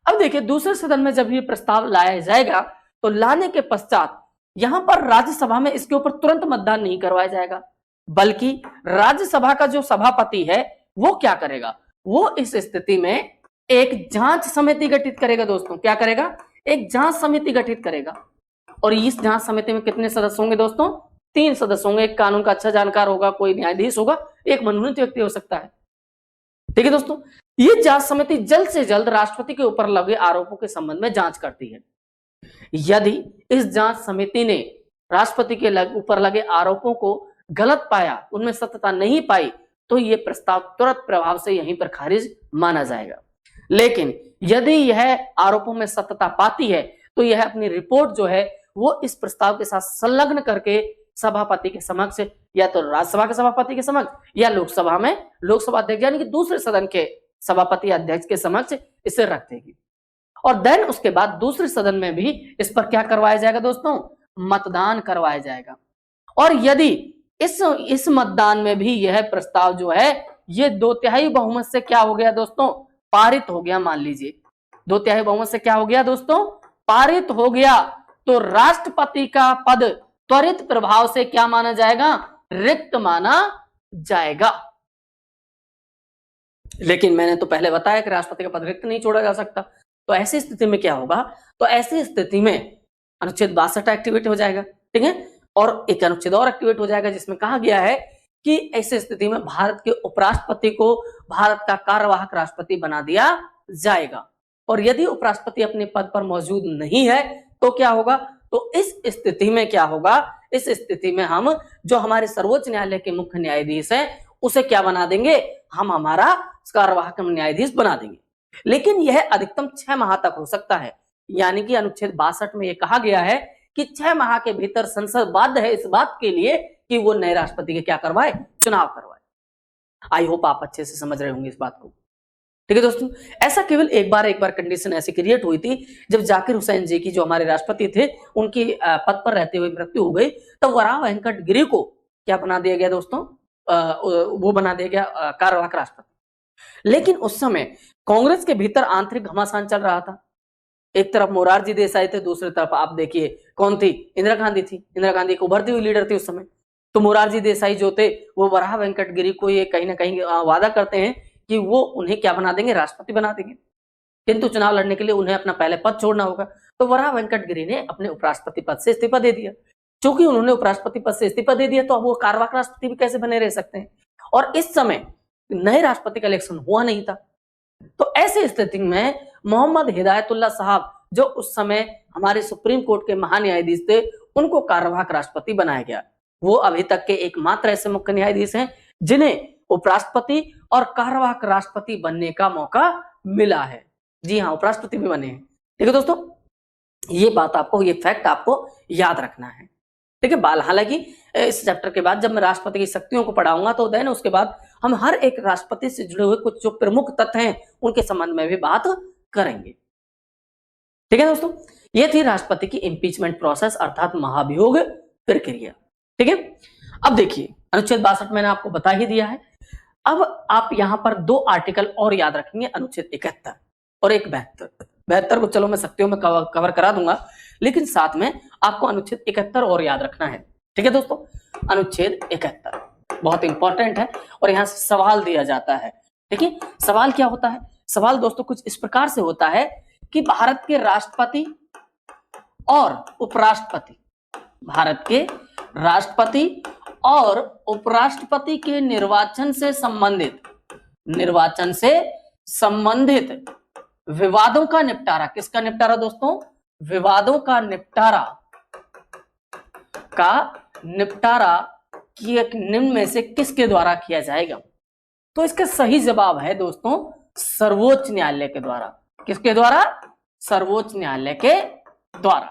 अब देखिए दूसरे सदन में जब ये प्रस्ताव लाया जाएगा तो लाने के पश्चात यहां पर राज्यसभा में इसके ऊपर तुरंत मतदान नहीं करवाया जाएगा, बल्कि राज्यसभा का जो सभापति है वो क्या करेगा? वो इस स्थिति में एक जांच समिति गठित करेगा दोस्तों। क्या करेगा? एक जांच समिति गठित करेगा, और इस जांच समिति में कितने सदस्य होंगे दोस्तों? 3 सदस्य होंगे। एक कानून का अच्छा जानकार होगा, कोई न्यायाधीश होगा, एक मनोनीत व्यक्ति हो सकता है। ठीक है दोस्तों, ये जांच समिति जल्द से जल्द राष्ट्रपति के ऊपर लगे आरोपों के संबंध में जांच करती है। यदि इस जांच समिति ने राष्ट्रपति के ऊपर लगे आरोपों को गलत पाया, उनमें सत्यता नहीं पाई, तो यह प्रस्ताव तुरंत प्रभाव से यहीं पर खारिज माना जाएगा। लेकिन यदि यह आरोपों में सत्यता पाती है तो यह अपनी रिपोर्ट जो है वो इस प्रस्ताव के साथ संलग्न करके सभापति के समक्ष, या तो राज्यसभा के सभापति के समक्ष, या लोकसभा में लोकसभा अध्यक्ष यानी कि दूसरे सदन के सभापति अध्यक्ष के समक्ष इसे रख देगी, और देन उसके बाद दूसरे सदन में भी इस पर क्या करवाया जाएगा दोस्तों? मतदान करवाया जाएगा। और यदि इस मतदान में भी यह प्रस्ताव जो है ये 2/3 बहुमत से क्या हो गया दोस्तों? पारित हो गया। मान लीजिए 2/3 बहुमत से क्या हो गया दोस्तों? पारित हो गया, तो राष्ट्रपति का पद त्वरित प्रभाव से क्या माना जाएगा? रिक्त माना जाएगा। लेकिन मैंने तो पहले बताया कि राष्ट्रपति का पद रिक्त नहीं छोड़ा जा सकता, तो ऐसी स्थिति में क्या होगा? तो ऐसी स्थिति में अनुच्छेद 62 एक्टिवेट हो जाएगा। ठीक है, और एक अनुच्छेद और एक्टिवेट हो जाएगा जिसमें कहा गया है कि ऐसी स्थिति में भारत के उपराष्ट्रपति को भारत का कार्यवाहक राष्ट्रपति बना दिया जाएगा, और यदि उपराष्ट्रपति अपने पद पर मौजूद नहीं है तो क्या होगा? तो इस स्थिति में क्या होगा? इस स्थिति में हम जो हमारे सर्वोच्च न्यायालय के मुख्य न्यायाधीश हैं उसे क्या बना देंगे? हम हमारा कार्यवाहक न्यायाधीश बना देंगे। लेकिन यह अधिकतम 6 माह तक हो सकता है, यानी कि अनुच्छेद 62 में यह कहा गया है कि 6 माह के भीतर संसद बाध्य है इस बात के लिए कि वो नए राष्ट्रपति के क्या करवाए? चुनाव करवाए। आई होप आप अच्छे से समझ रहे होंगे इस बात को। ठीक है दोस्तों, ऐसा केवल एक बार कंडीशन ऐसी क्रिएट हुई थी जब जाकिर हुसैन जी की, जो हमारे राष्ट्रपति थे, उनकी पद पर रहते हुए मृत्यु हो गई, तब वराह वेंकट गिरी को क्या बना दिया गया दोस्तों, वो बना दिया गया कार्यवाहक राष्ट्रपति। लेकिन उस समय कांग्रेस के भीतर आंतरिक घमासान चल रहा था। एक तरफ मोरारजी देसाई थे, दूसरी तरफ आप देखिए कौन थी, इंदिरा गांधी थी। इंदिरा गांधी एक उभरती हुई लीडर थी उस समय। तो मोरारजी देसाई जो थे वो वराह वेंकट गिरी को ये कहीं ना कहीं वादा करते हैं कि वो उन्हें क्या बना देंगे, राष्ट्रपति बना देंगे, किंतु चुनाव लड़ने के लिए उन्हें अपना पहले पद छोड़ना होगा। तो वराह वेंकट गिरी ने अपने उपराष्ट्रपति पद से इस्तीफा दे दिया। चूंकि उन्होंने उपराष्ट्रपति पद से इस्तीफा दे दिया तो अब वो कार्यवाहक राष्ट्रपति भी कैसे बने रह सकते हैं, और इस समय नए राष्ट्रपति का इलेक्शन हुआ नहीं था। तो ऐसी स्थिति में मोहम्मद हिदायतुल्लाह साहब, जो उस समय हमारे सुप्रीम कोर्ट के महान्यायाधीश थे, उनको कार्यवाहक राष्ट्रपति बनाया गया। वो अभी तक के एकमात्र ऐसे मुख्य न्यायाधीश हैं जिन्हें उपराष्ट्रपति और कार्यवाहक राष्ट्रपति बनने का मौका मिला है। जी हाँ, उपराष्ट्रपति भी बने हैं। ठीक है दोस्तों, ये बात आपको, ये फैक्ट आपको याद रखना है। ठीक है, हालांकि इस चैप्टर के बाद जब मैं राष्ट्रपति की शक्तियों को पढ़ाऊंगा तो देन उसके बाद हम हर एक राष्ट्रपति से जुड़े हुए कुछ जो प्रमुख तथ्य हैं उनके संबंध में भी बात करेंगे। ठीक है दोस्तों, ये थी राष्ट्रपति की इंपीचमेंट प्रोसेस अर्थात महाभियोग प्रक्रिया। ठीक है, अब देखिए अनुच्छेद 62 मैंने आपको बता ही दिया है। अब आप यहां पर दो आर्टिकल और याद रखेंगे, अनुच्छेद 71 और एक 72। 72 को चलो मैं शक्तियों में कवर करा दूंगा, लेकिन साथ में आपको अनुच्छेद 71 और याद रखना है। ठीक है दोस्तों, अनुच्छेद 71 बहुत इंपॉर्टेंट है और यहां से सवाल दिया जाता है। देखिए सवाल क्या होता है, सवाल दोस्तों कुछ इस प्रकार से होता है कि भारत के राष्ट्रपति और उपराष्ट्रपति, भारत के राष्ट्रपति और उपराष्ट्रपति के निर्वाचन से संबंधित विवादों का निपटारा, किसका निपटारा दोस्तों, विवादों का निपटारा कि एक निम्न में से किसके द्वारा किया जाएगा। तो इसका सही जवाब है दोस्तों सर्वोच्च न्यायालय के द्वारा। किसके द्वारा, सर्वोच्च न्यायालय के द्वारा।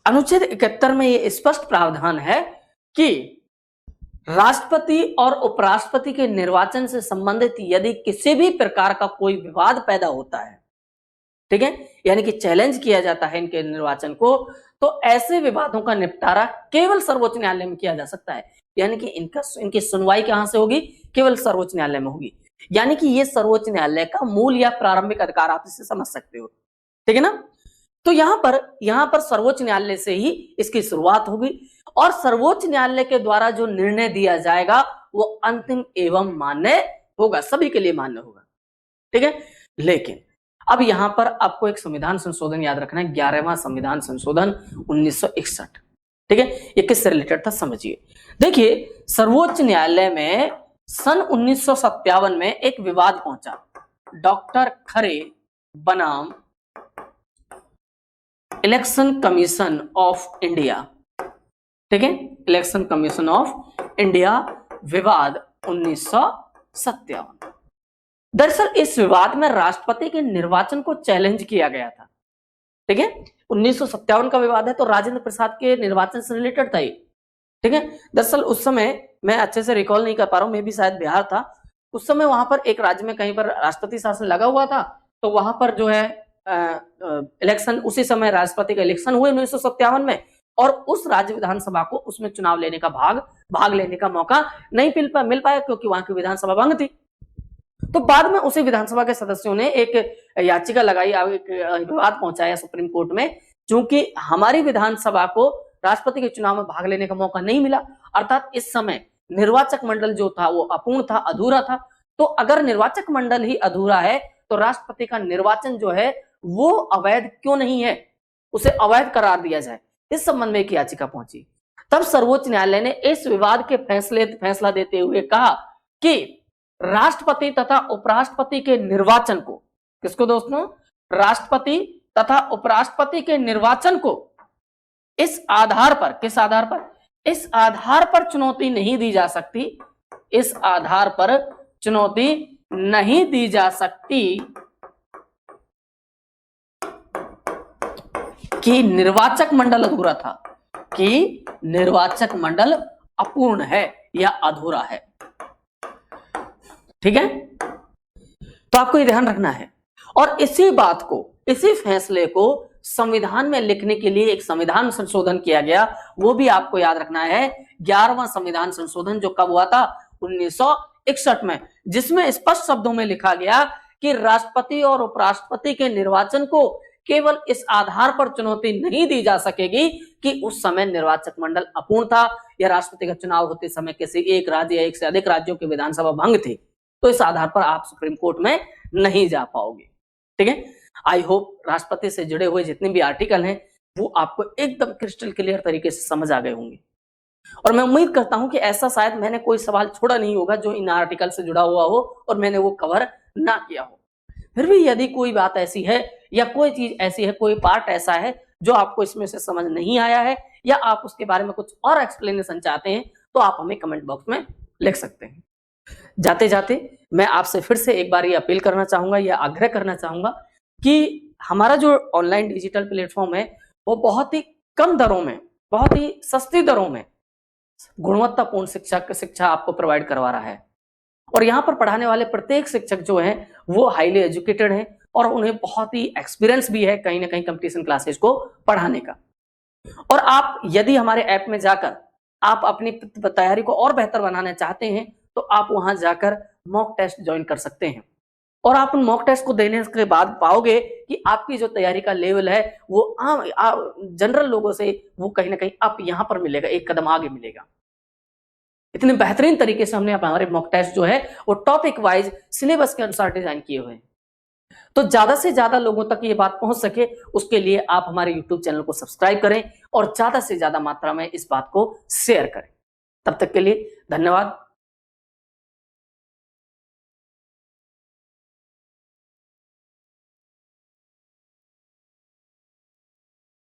अनुच्छेद 71 में यह स्पष्ट प्रावधान है कि राष्ट्रपति और उपराष्ट्रपति के निर्वाचन से संबंधित यदि किसी भी प्रकार का कोई विवाद पैदा होता है, ठीक है, यानी कि चैलेंज किया जाता है इनके निर्वाचन को, तो ऐसे विवादों का निपटारा केवल सर्वोच्च न्यायालय में किया जा सकता है। यानी कि इनकी सुनवाई कहां से होगी, केवल सर्वोच्च न्यायालय में होगी। यानी कि ये सर्वोच्च न्यायालय का मूल या प्रारंभिक अधिकार, आप इसे समझ सकते हो। ठीक है ना, तो यहां पर सर्वोच्च न्यायालय से ही इसकी शुरुआत होगी और सर्वोच्च न्यायालय के द्वारा जो निर्णय दिया जाएगा वो अंतिम एवं मान्य होगा, सभी के लिए मान्य होगा। ठीक है, लेकिन अब यहां पर आपको एक संविधान संशोधन याद रखना है, 11वां संविधान संशोधन 1961। ठीक है, ये किससे रिलेटेड था समझिए। देखिए सर्वोच्च न्यायालय में सन 1957 में एक विवाद पहुंचा, डॉक्टर खरे बनाम इलेक्शन कमीशन ऑफ इंडिया। ठीक है, इलेक्शन कमीशन ऑफ इंडिया विवाद 1957। दरअसल इस विवाद में राष्ट्रपति के निर्वाचन को चैलेंज किया गया था। ठीक है, 1957 का विवाद है तो राजेंद्र प्रसाद के निर्वाचन से रिलेटेड था ये। ठीक है, दरअसल उस समय मैं अच्छे से रिकॉल नहीं कर पा रहा हूं, मैं भी शायद बिहार था उस समय, वहां पर एक राज्य में कहीं पर राष्ट्रपति शासन लगा हुआ था, तो वहां पर जो है इलेक्शन, उसी समय राष्ट्रपति का इलेक्शन हुए 1957 में, और उस राज्य विधानसभा को उसमें चुनाव लेने का भाग लेने का मौका नहीं मिल पाया क्योंकि वहां की विधानसभा भंग थी। तो बाद में उसी विधानसभा के सदस्यों ने एक याचिका लगाई, एक विवाद पहुंचाया सुप्रीम कोर्ट में, क्योंकि हमारी विधानसभा को राष्ट्रपति के चुनाव में भाग लेने का मौका नहीं मिला, अर्थात इस समय निर्वाचक मंडल जो था वो अपूर्ण था, अधूरा था। तो अगर निर्वाचक मंडल ही अधूरा है तो राष्ट्रपति का निर्वाचन जो है वो अवैध क्यों नहीं है, उसे अवैध करार दिया जाए, इस संबंध में एक याचिका पहुंची। तब सर्वोच्च न्यायालय ने इस विवाद के फैसला देते हुए कहा कि राष्ट्रपति तथा उपराष्ट्रपति के निर्वाचन को, किसको दोस्तों, राष्ट्रपति तथा उपराष्ट्रपति के निर्वाचन को इस आधार पर, किस आधार पर, इस आधार पर चुनौती नहीं दी जा सकती, इस आधार पर चुनौती नहीं दी जा सकती कि निर्वाचक मंडल अधूरा था, कि निर्वाचक मंडल अपूर्ण है या अधूरा है। ठीक है, तो आपको ये ध्यान रखना है। और इसी बात को, इसी फैसले को संविधान में लिखने के लिए एक संविधान संशोधन किया गया, वो भी आपको याद रखना है। 11वां संविधान संशोधन जो कब हुआ था? 1961 में, जिसमें स्पष्ट शब्दों में लिखा गया कि राष्ट्रपति और उपराष्ट्रपति के निर्वाचन को केवल इस आधार पर चुनौती नहीं दी जा सकेगी कि उस समय निर्वाचक मंडल अपूर्ण था या राष्ट्रपति का चुनाव होते समय किसी एक राज्य या एक से अधिक राज्यों की विधानसभा भंग थी, तो इस आधार पर आप सुप्रीम कोर्ट में नहीं जा पाओगे। ठीक है, आई होप राष्ट्रपति से जुड़े हुए जितने भी आर्टिकल हैं वो आपको एकदम क्रिस्टल क्लियर तरीके से समझ आ गए होंगे। और मैं उम्मीद करता हूं कि ऐसा शायद मैंने कोई सवाल छोड़ा नहीं होगा जो इन आर्टिकल से जुड़ा हुआ हो और मैंने वो कवर ना किया हो। फिर भी यदि कोई बात ऐसी है या कोई चीज ऐसी है, कोई पार्ट ऐसा है जो आपको इसमें से समझ नहीं आया है या आप उसके बारे में कुछ और एक्सप्लेनेशन चाहते हैं, तो आप हमें कमेंट बॉक्स में लिख सकते हैं। जाते जाते मैं आपसे फिर से एक बार ये अपील करना चाहूंगा या आग्रह करना चाहूंगा कि हमारा जो ऑनलाइन डिजिटल प्लेटफॉर्म है वो बहुत ही कम दरों में, बहुत ही सस्ती दरों में गुणवत्तापूर्ण शिक्षा आपको प्रोवाइड करवा रहा है। और यहाँ पर पढ़ाने वाले प्रत्येक शिक्षक जो हैं वो हाईली एजुकेटेड हैं और उन्हें बहुत ही एक्सपीरियंस भी है कहीं ना कहीं कंपटीशन क्लासेस को पढ़ाने का। और आप यदि हमारे ऐप में जाकर आप अपनी तैयारी को और बेहतर बनाना चाहते हैं तो आप वहां जाकर मॉक टेस्ट ज्वाइन कर सकते हैं और आप उन मॉक टेस्ट को देने के बाद पाओगे कि आपकी जो तैयारी का लेवल है वो जनरल लोगों से वो कहीं ना कहीं आप यहां पर मिलेगा, एक कदम आगे मिलेगा। इतने बेहतरीन तरीके से हमने हमारे मॉक टेस्ट जो है वो टॉपिक वाइज सिलेबस के अनुसार डिजाइन किए हुए हैं। तो ज्यादा से ज्यादा लोगों तक ये बात पहुंच सके उसके लिए आप हमारे YouTube चैनल को सब्सक्राइब करें और ज्यादा से ज्यादा मात्रा में इस बात को शेयर करें। तब तक के लिए धन्यवाद।